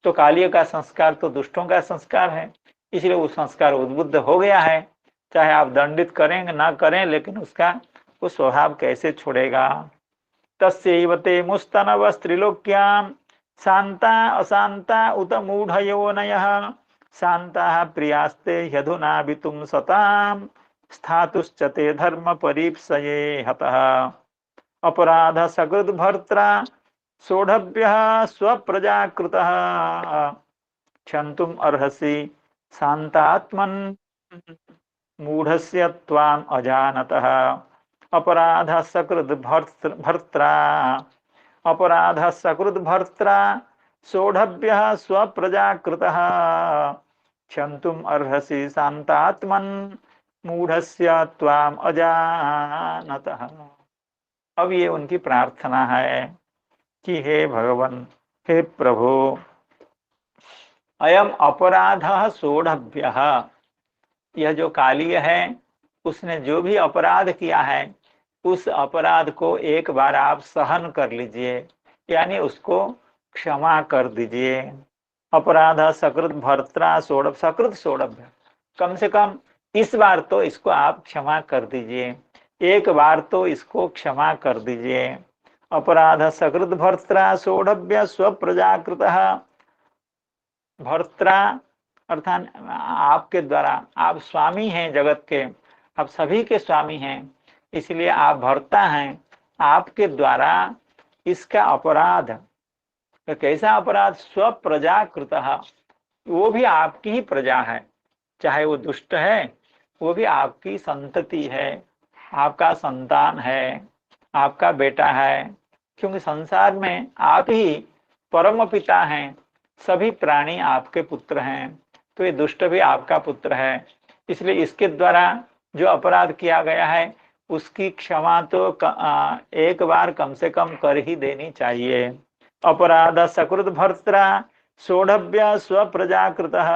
तो कालिय का संस्कार तो दुष्टों का संस्कार है, इसलिए वो संस्कार उद्बुद्ध हो गया है। चाहे आप दंडित करें ना करें, लेकिन उसका वो स्वभाव कैसे छोड़ेगा। तस्यैव ते मुस्तनवस्त्रिलोक्यां शांता अशांता उत मूढ़योनयः शांताः प्रियास्ते ह्यधुनाभितुं सतां स्थातुश्च ते धर्म परीप्सये हतः अपराध सकृद्भर्त्रा सोढव्यः स्वप्रजाकृतः क्षन्तुम् अर्हसि शान्तात्मन् मूढ़स्य त्वाम् अजानतः अपराध सकृद्भर्त्रा सोढव्यः स्वप्रजाकृतः क्षन्तुम् अर्हसि शान्तात्मन् मूढ़स्य त्वाम् अजानतः। अब ये उनकी प्रार्थना है कि हे भगवान, हे प्रभु, अयम अपराधः सोढव्यः, यह जो कालिय है उसने जो भी अपराध किया है उस अपराध को एक बार आप सहन कर लीजिए, यानी उसको क्षमा कर दीजिए। अपराध सकृत भर्त्रा सोढ़ सकृत सोढ़भ्य, कम से कम इस बार तो इसको आप क्षमा कर दीजिए, एक बार तो इसको क्षमा कर दीजिए। अपराध सकृत भर्त्रा सोढ़भ्य स्वप्रजाकृतः, भर्त्रा अर्थात आपके द्वारा, आप स्वामी हैं जगत के, आप सभी के स्वामी हैं, इसलिए आप भर्ता हैं। आपके द्वारा इसका अपराध, तो कैसा अपराध, स्वप्रजाकृतः, वो भी आपकी ही प्रजा है, चाहे वो दुष्ट है वो भी आपकी संतति है, आपका संतान है, आपका बेटा है, क्योंकि संसार में आप ही परम पिता हैं, सभी प्राणी आपके पुत्र हैं, तो ये दुष्ट भी आपका पुत्र है। इसलिए इसके द्वारा जो अपराध किया गया है उसकी क्षमा तो एक बार कम से कम कर ही देनी चाहिए। अपराध सकृत भर्त्रा सोढ़व्य स्वप्रजाकृतः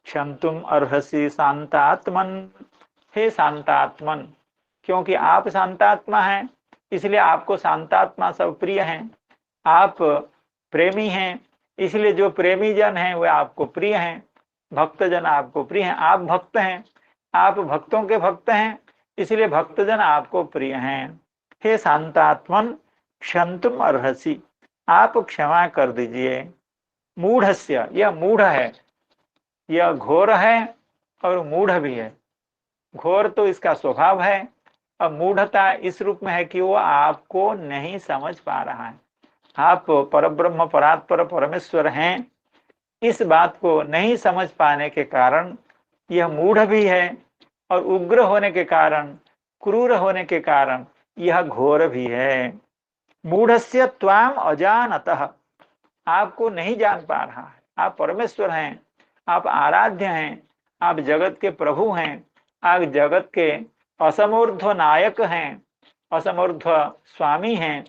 क्षन्तुम अर्हसि शांतात्मन, हे शांतात्मन, क्योंकि आप शांतात्मा हैं इसलिए आपको शांतात्मा सब प्रिय हैं। आप प्रेमी हैं इसलिए जो प्रेमी जन हैं वे आपको प्रिय हैं, भक्तजन आपको प्रिय हैं। आप भक्त हैं, आप भक्तों के भक्त हैं, इसलिए भक्तजन आपको प्रिय हैं। हे शांतात्मन क्षन्तुम अर्हसि, आप क्षमा कर दीजिए। मूढ़स्य, यह मूढ़ है, यह घोर है और मूढ़ भी है। घोर तो इसका स्वभाव है, और मूढ़ता इस रूप में है कि वो आपको नहीं समझ पा रहा है। आप परब्रह्म परात्पर परमेश्वर हैं, इस बात को नहीं समझ पाने के कारण यह मूढ़ भी है, और उग्र होने के कारण, क्रूर होने के कारण यह घोर भी है। मूढ़स्य त्वाम अजानतः, आपको नहीं जान पा रहा है। आप परमेश्वर हैं, आप आराध्य हैं, आप जगत के प्रभु हैं, आप जगत के असमूर्ध्व नायक हैं, असमूर्ध्व स्वामी हैं।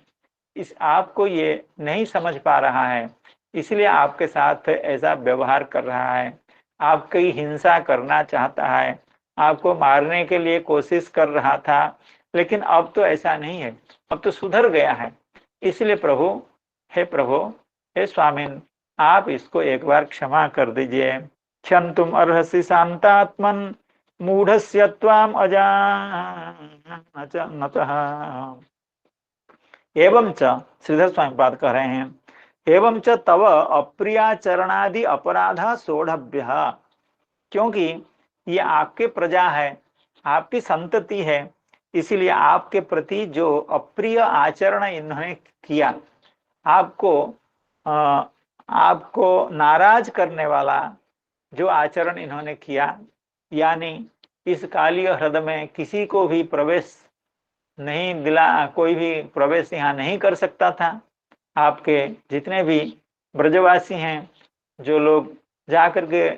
इस आपको ये नहीं समझ पा रहा है, इसलिए आपके साथ ऐसा व्यवहार कर रहा है, आपकी हिंसा करना चाहता है, आपको मारने के लिए कोशिश कर रहा था, लेकिन अब तो ऐसा नहीं है, अब तो सुधर गया है। इसलिए प्रभु, हे प्रभु, हे स्वामिन, आप इसको एक बार क्षमा कर दीजिए। क्षन्तुम अर्हसि शांतात्मन, मूढ़स्य त्वाम अजानतः। एवं च श्रीधर स्वामी पाद कह रहे हैं, एवं च तव अप्रियाचरणादि अपराध सोढ़भ्य, क्योंकि ये आपके प्रजा है, आपकी संतति है, इसीलिए आपके प्रति जो अप्रिय आचरण इन्होंने किया, आपको आपको नाराज करने वाला जो आचरण इन्होंने किया, यानी इस काली हृदय में किसी को भी प्रवेश नहीं दिला, कोई भी प्रवेश यहाँ नहीं कर सकता था। आपके जितने भी ब्रजवासी हैं, जो लोग जाकर के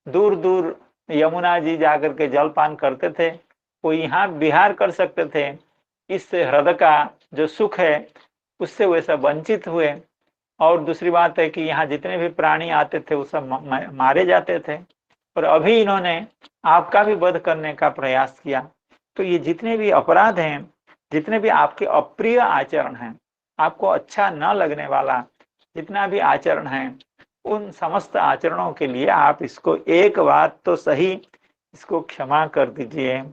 दूर दूर यमुना जी जाकर के जलपान करते थे, वो यहाँ विहार कर सकते थे। इस हृदय का जो सुख है उससे वे सब वंचित हुए। और दूसरी बात है कि यहाँ जितने भी प्राणी आते थे वो सब मारे जाते थे, और अभी इन्होंने आपका भी वध करने का प्रयास किया। तो ये जितने भी अपराध हैं, जितने भी आपके अप्रिय आचरण हैं, आपको अच्छा न लगने वाला जितना भी आचरण है, उन समस्त आचरणों के लिए आप इसको एक बात तो सही, इसको क्षमा कर दीजिए।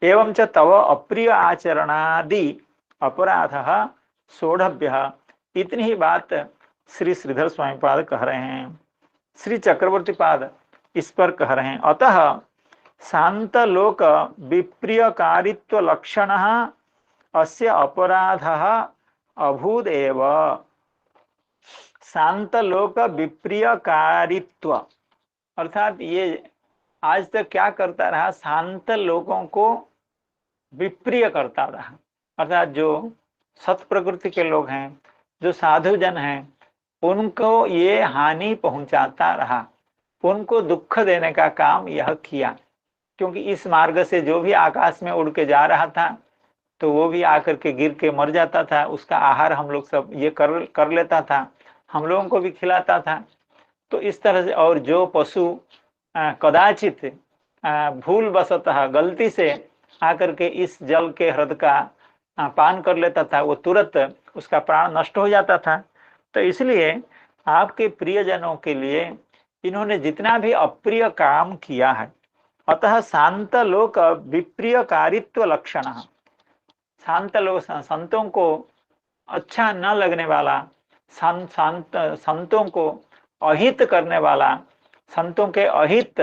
एवं च तव अप्रिय आचरणादि अपराध सोढ़भ्य, इतनी ही बात श्री श्रीधर स्वामी पाद कह रहे हैं। श्री चक्रवर्ती पाद इस पर कह रहे हैं, अतः शांत लोक विप्रियकारित्व लक्षण अस्य अपराध अभूद एव। शांत लोक विप्रियकारित्व अर्थात ये आज तक क्या करता रहा, शांत लोगों को विप्रिय करता रहा। अर्थात जो सत प्रकृति के लोग हैं, जो साधु जन हैं, उनको ये हानि पहुंचाता रहा, उनको दुख देने का काम यह किया। क्योंकि इस मार्ग से जो भी आकाश में उड़ के जा रहा था, तो वो भी आकर के गिर के मर जाता था। उसका आहार हम लोग सब ये कर लेता था, हम लोगों को भी खिलाता था। तो इस तरह से, और जो पशु कदाचित भूल वशतः गलती से आकर के इस जल के हृद का पान कर लेता था, वो तुरंत उसका प्राण नष्ट हो जाता था। तो इसलिए आपके प्रियजनों के लिए इन्होंने जितना भी अप्रिय काम किया है, अतः शांत लोक विप्रियकारित्व लक्षण, शांत लोग संतों को अच्छा न लगने वाला, संतों को अहित करने वाला, संतों के अहित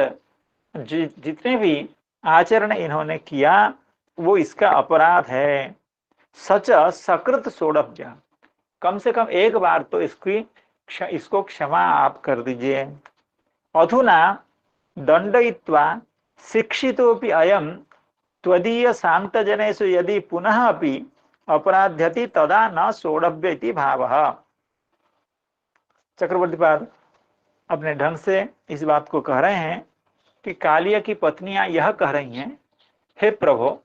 जितने भी आचरण इन्होंने किया, वो इसका अपराध है। सच सकृत सोढ़भ्य, कम से कम एक बार तो इसको क्षमा आप कर दीजिए। अधुना दंडयित्वा शिक्षितोपि अयम त्वदीय शांत जनेषु यदि पुनः अपि अपराध्यति तदा न सोढ़भ्य इति भावः। चक्रवर्ती पाद अपने ढंग से इस बात को कह रहे हैं कि कालिया की पत्नियां यह कह रही हैं, हे प्रभु,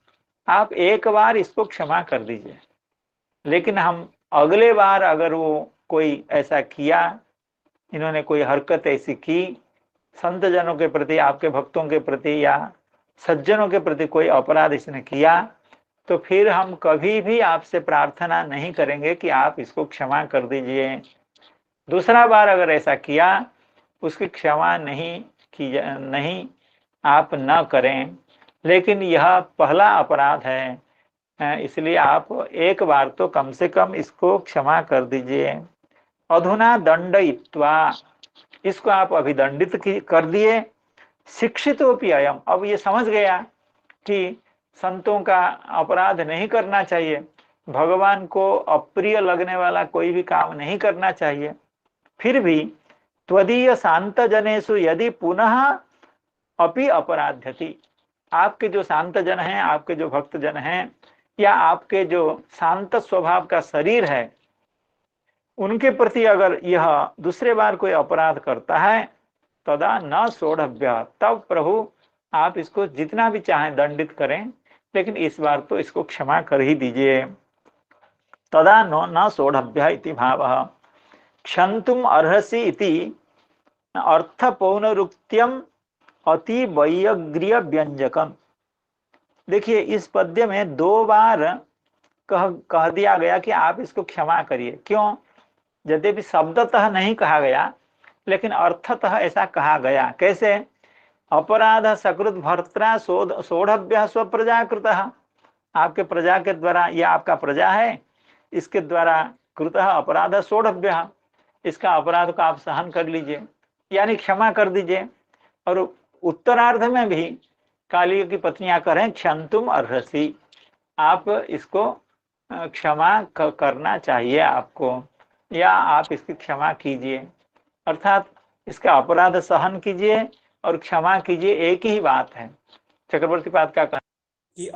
आप एक बार इसको क्षमा कर दीजिए, लेकिन हम अगले बार अगर वो कोई ऐसा किया, इन्होंने कोई हरकत ऐसी की संत जनों के प्रति, आपके भक्तों के प्रति या सज्जनों के प्रति कोई अपराध इसने किया, तो फिर हम कभी भी आपसे प्रार्थना नहीं करेंगे कि आप इसको क्षमा कर दीजिए। दूसरा बार अगर ऐसा किया, उसकी क्षमा नहीं आप न करें। लेकिन यह पहला अपराध है, इसलिए आप एक बार तो कम से कम इसको क्षमा कर दीजिए। अधुना दंडयित्वा, इसको आप अभिदंडित कर दिए। शिक्षितोपि अयम, अब ये समझ गया कि संतों का अपराध नहीं करना चाहिए, भगवान को अप्रिय लगने वाला कोई भी काम नहीं करना चाहिए। फिर भी त्वदीय शांत जनेषु यदि पुनः अपि अपराध्यति, आपके जो शांत जन हैं, आपके जो भक्त जन हैं, या आपके जो शांत स्वभाव का शरीर है, उनके प्रति अगर यह दूसरे बार कोई अपराध करता है, तदा न सोढ़भ्य, तब प्रभु आप इसको जितना भी चाहें दंडित करें, लेकिन इस बार तो इसको क्षमा कर ही दीजिए। तदा न सोढ़भ्य इति भावः। क्षन्तुम अर्हसि इति अर्थ पौनरुक्त्यम अति वैयग्र्य व्यंजकम। देखिए, इस पद्य में दो बार कह दिया गया कि आप इसको क्षमा करिए। क्यों? यद्यपि शब्दतः नहीं कहा गया, लेकिन अर्थतः ऐसा कहा गया। कैसे? अपराध सकृत भर्त्रा सोढ़भ्य स्वप्रजाकृतः, आपके प्रजा के द्वारा, यह आपका प्रजा है, इसके द्वारा कृतः अपराध सोढ़भ्य, इसका अपराध को आप सहन कर लीजिए, यानी क्षमा कर दीजिए। और उत्तरार्ध में भी काली की पत्नियां करें क्षंतुम अर्हसि, आप इसको क्षमा करना चाहिए आपको, या आप इसकी क्षमा कीजिए, अर्थात इसका अपराध सहन कीजिए और क्षमा कीजिए, एक ही बात है। चक्रवर्ती पाद का कहना कि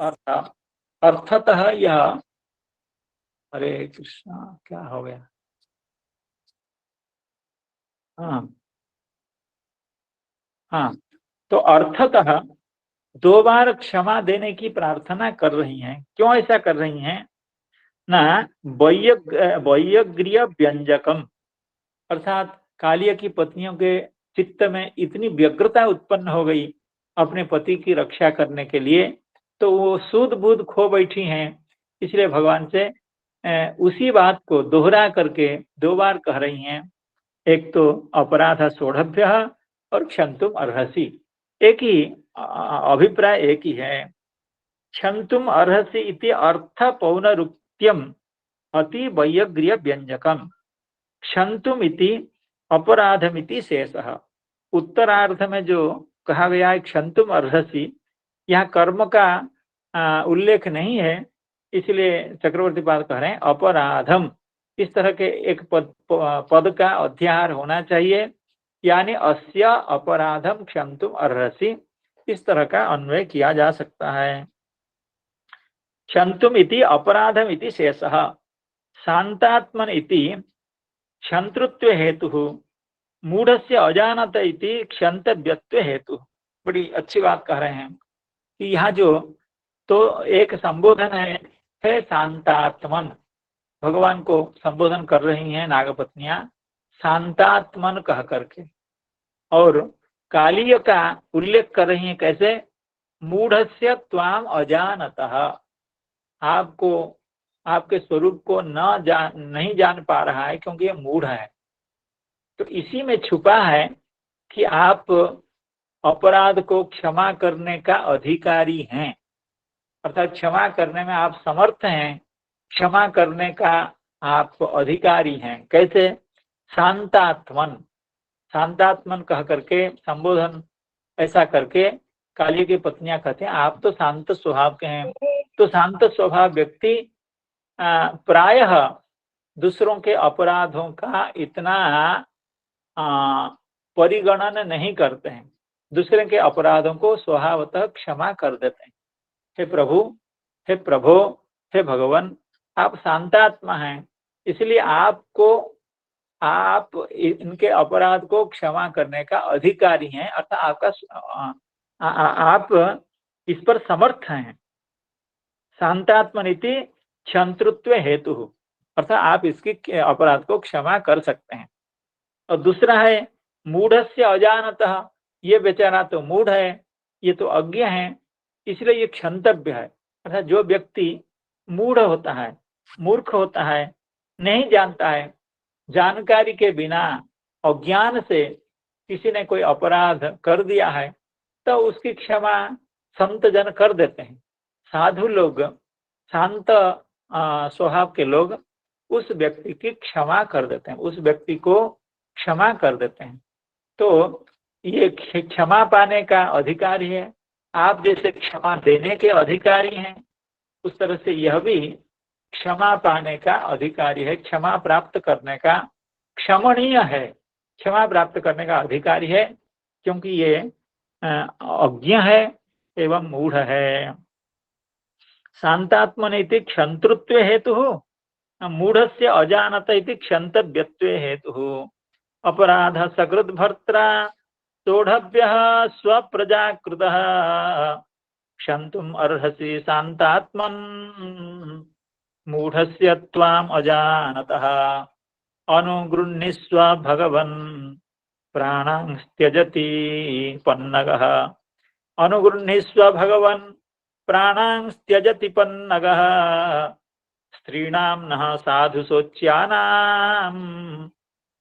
अर्थतः यह, हरे कृष्णा, क्या हो गया? हाँ हाँ, तो अर्थतः 2 बार क्षमा देने की प्रार्थना कर रही हैं। क्यों ऐसा कर रही हैं? ना वैयग्रीय व्यंजकम, अर्थात कालिया की पत्नियों के चित्त में इतनी व्यग्रता उत्पन्न हो गई अपने पति की रक्षा करने के लिए, तो वो सूद बूद खो बैठी हैं। इसलिए भगवान से उसी बात को दोहरा करके 2 बार कह रही हैं। एक तो अपराध सोढ़भ्य और क्षंतुम अर्हसि, एक ही अभिप्राय एक ही है। क्षंतुम अर्हसि इति अर्थ पौनरुक्त्यम अति वैयग्रीय व्यंजकम, क्षंतुम इति अपराधमिति शेषः। उत्तरार्ध में जो कहा गया है क्षंतुम अर्हसि, यहाँ कर्म का उल्लेख नहीं है, इसलिए चक्रवर्ती पाद कह रहे हैं अपराधम, इस तरह के एक पद का अध्याहार होना चाहिए, यानी अस्य अपराधम क्षंतुम अर्हसि, इस तरह का अन्वय किया जा सकता है। क्षंतुम इति अपराधम इति शेषः, शांतात्मन इति क्षंतृत्व हेतु, मूढ़स्य अजानत इति क्षंतव्यत्व हेतु। बड़ी अच्छी बात कह रहे हैं कि यहाँ जो तो एक संबोधन है शांतात्मन, भगवान को संबोधन कर रही हैं नागपत्नियां शांतात्मन कह करके, और कालीय का उल्लेख कर रही हैं कैसे? मूढ़स्य त्वाम अजानतः, आपको, आपके स्वरूप को नहीं जान पा रहा है क्योंकि ये मूढ़ है। तो इसी में छुपा है कि आप अपराध को क्षमा करने का अधिकारी हैं, अर्थात क्षमा करने में आप समर्थ हैं, क्षमा करने का आप अधिकारी हैं। कैसे? शांतात्मन, शांतात्मन कह करके संबोधन ऐसा करके काली की पत्नियां कहते हैं आप तो शांत स्वभाव के हैं। तो शांत स्वभाव व्यक्ति प्रायः दूसरों के अपराधों का इतना परिगणन नहीं करते हैं, दूसरे के अपराधों को स्वभावतः क्षमा कर देते हैं। हे प्रभु, हे प्रभो, हे भगवान, आप शांतात्मा हैं, इसलिए आपको, आप इनके अपराध को क्षमा करने का अधिकारी हैं, अर्थात आपका आप इस पर समर्थ हैं। शांतात्मनिति क्षंतृत्व हेतु, अर्थात आप इसकी अपराध को क्षमा कर सकते हैं। और दूसरा है मूढ़स्य अजानतः, ये बेचारा तो मूढ़ है, ये तो अज्ञ है, इसलिए ये क्षंतव्य है। अर्थात जो व्यक्ति मूढ़ होता है, मूर्ख होता है, नहीं जानता है, जानकारी के बिना अज्ञान से किसी ने कोई अपराध कर दिया है, तो उसकी क्षमा संत जन कर देते हैं। साधु लोग, शांत स्वभाव के लोग उस व्यक्ति की क्षमा कर देते हैं, उस व्यक्ति को क्षमा कर देते हैं। तो ये क्षमा पाने का अधिकारी है, आप जैसे क्षमा देने के अधिकारी हैं, उस तरह से यह भी क्षमा पाने का अधिकारी है, क्षमा प्राप्त करने का, क्षमणीय है, क्षमा प्राप्त करने का अधिकारी है, क्योंकि ये अज्ञ है एवं मूढ़ है। शांतात्मनिति क्षंतृत्व हेतु, मूढ़स्य अजानत इति क्षंतव्यत्व हेतु, अपराध सकृत भर्त्रा सोढ़भ्यः स्वप्रजाकृतः क्षंतुम अर्हसि शांतात्मन मूढ़स्य त्वाम अजानतः अनुगृह्णीष्व भगवन् प्राणां त्यजति पन्नगः, अनुगृह्णीष्व भगवन् प्राणां त्यजति पन्नगः, स्त्रीणां नः साधु शोच्यानां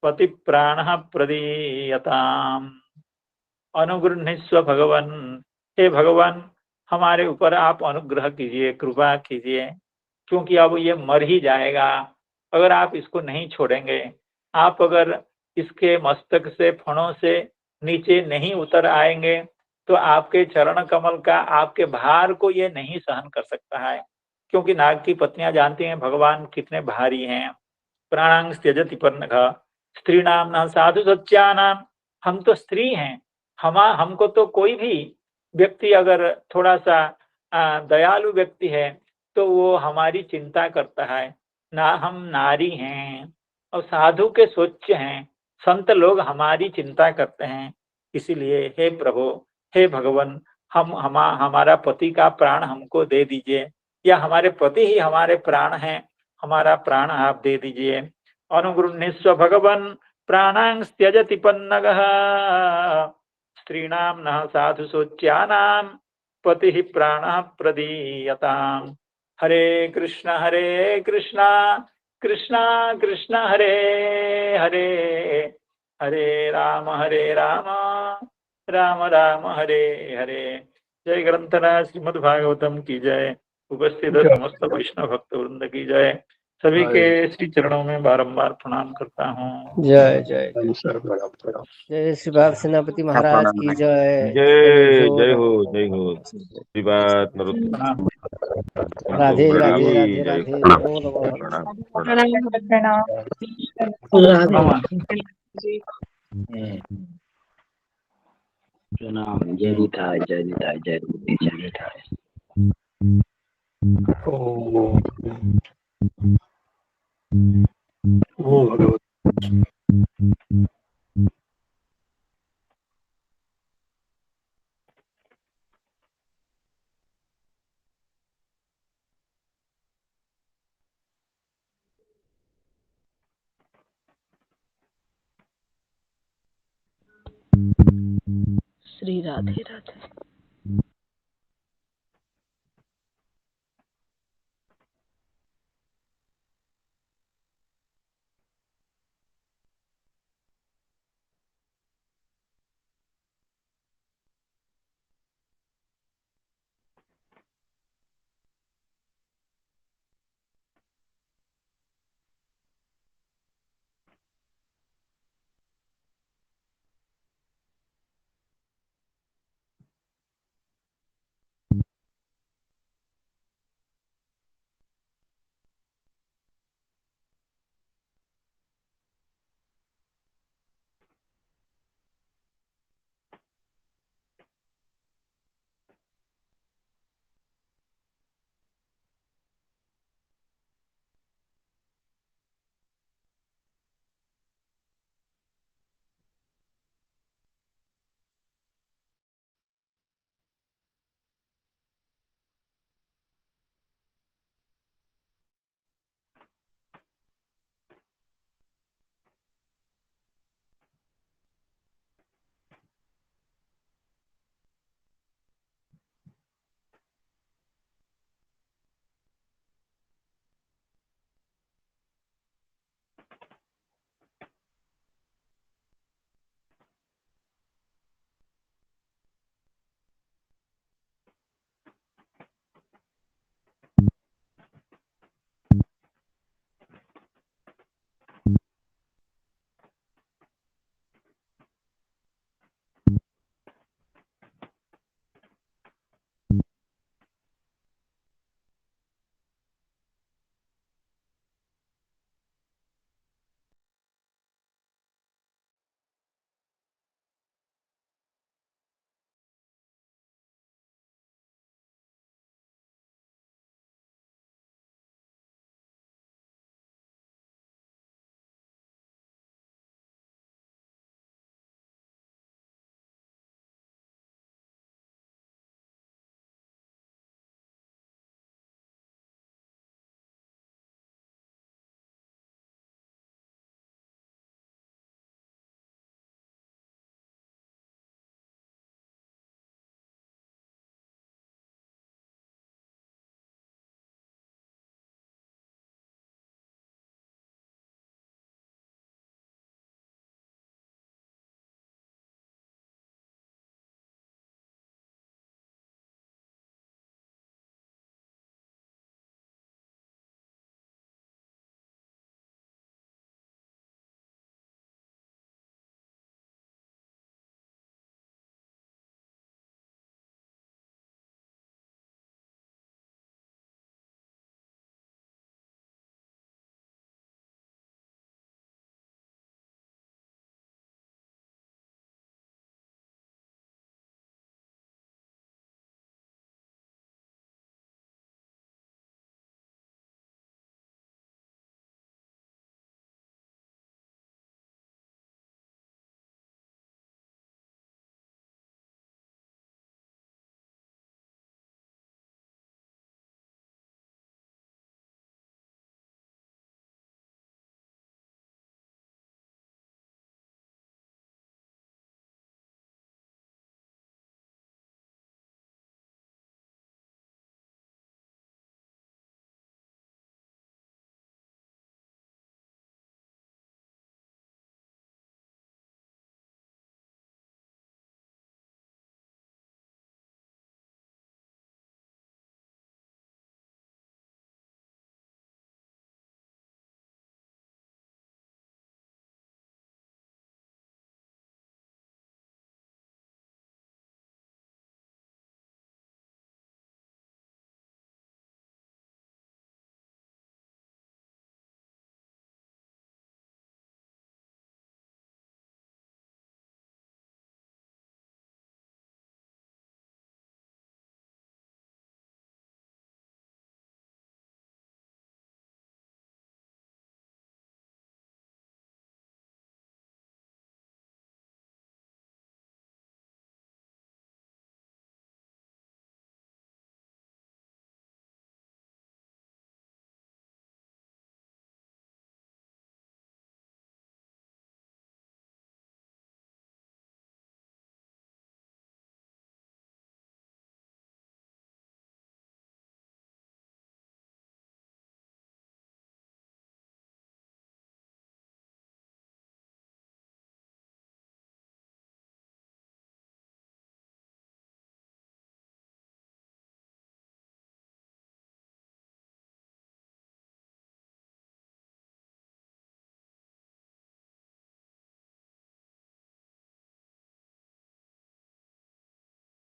पति प्राणः प्रदीयताम्। अनुगृह्णीस्व भगवन, हे भगवान हमारे ऊपर आप अनुग्रह कीजिए, कृपा कीजिए, क्योंकि अब ये मर ही जाएगा। अगर आप इसको नहीं छोड़ेंगे, आप अगर इसके मस्तक से फणों से नीचे नहीं उतर आएंगे, तो आपके चरण कमल का, आपके भार को ये नहीं सहन कर सकता है। क्योंकि नाग की पत्नियां जानती हैं भगवान कितने भारी हैं। प्राणांग त्यजति पन्नघ, स्त्री नाम न साधु सत्यानाम। हम तो स्त्री हैं, हमको तो कोई भी व्यक्ति अगर थोड़ा सा दयालु व्यक्ति है तो वो हमारी चिंता करता है। ना हम नारी हैं और साधु के स्वच्छ हैं, संत लोग हमारी चिंता करते हैं। इसीलिए हे प्रभु, हे भगवान, हमारा पति का प्राण हमको दे दीजिए, या हमारे पति ही हमारे प्राण हैं, हमारा प्राण आप दे दीजिए। अनुगृह्णीस्व भगवन् प्राणां त्यजति पन्नगः, स्त्रीणां न साधु शोच्यानां पतिः प्राणः प्रदीयताम्। हरे कृष्ण कृष्ण कृष्ण हरे हरे, हरे राम राम राम हरे हरे। जय ग्रंथराज श्रीमद् भागवतम की जय। उपस्थित समस्त वैष्णव भक्त वृंद की जय। सभी के श्री चरणों में बारंबार प्रणाम करता हूँ। जय जय जय श्री बात सेनापति महाराज की जय। जय जय हो श्री बात प्रणाम। राधे राधे राधे जय राधे हो। नमो नमः। प्रणाम। प्रणाम। जय निताय जय निताय जय निताय। ओ भगवत श्री राधे राधे।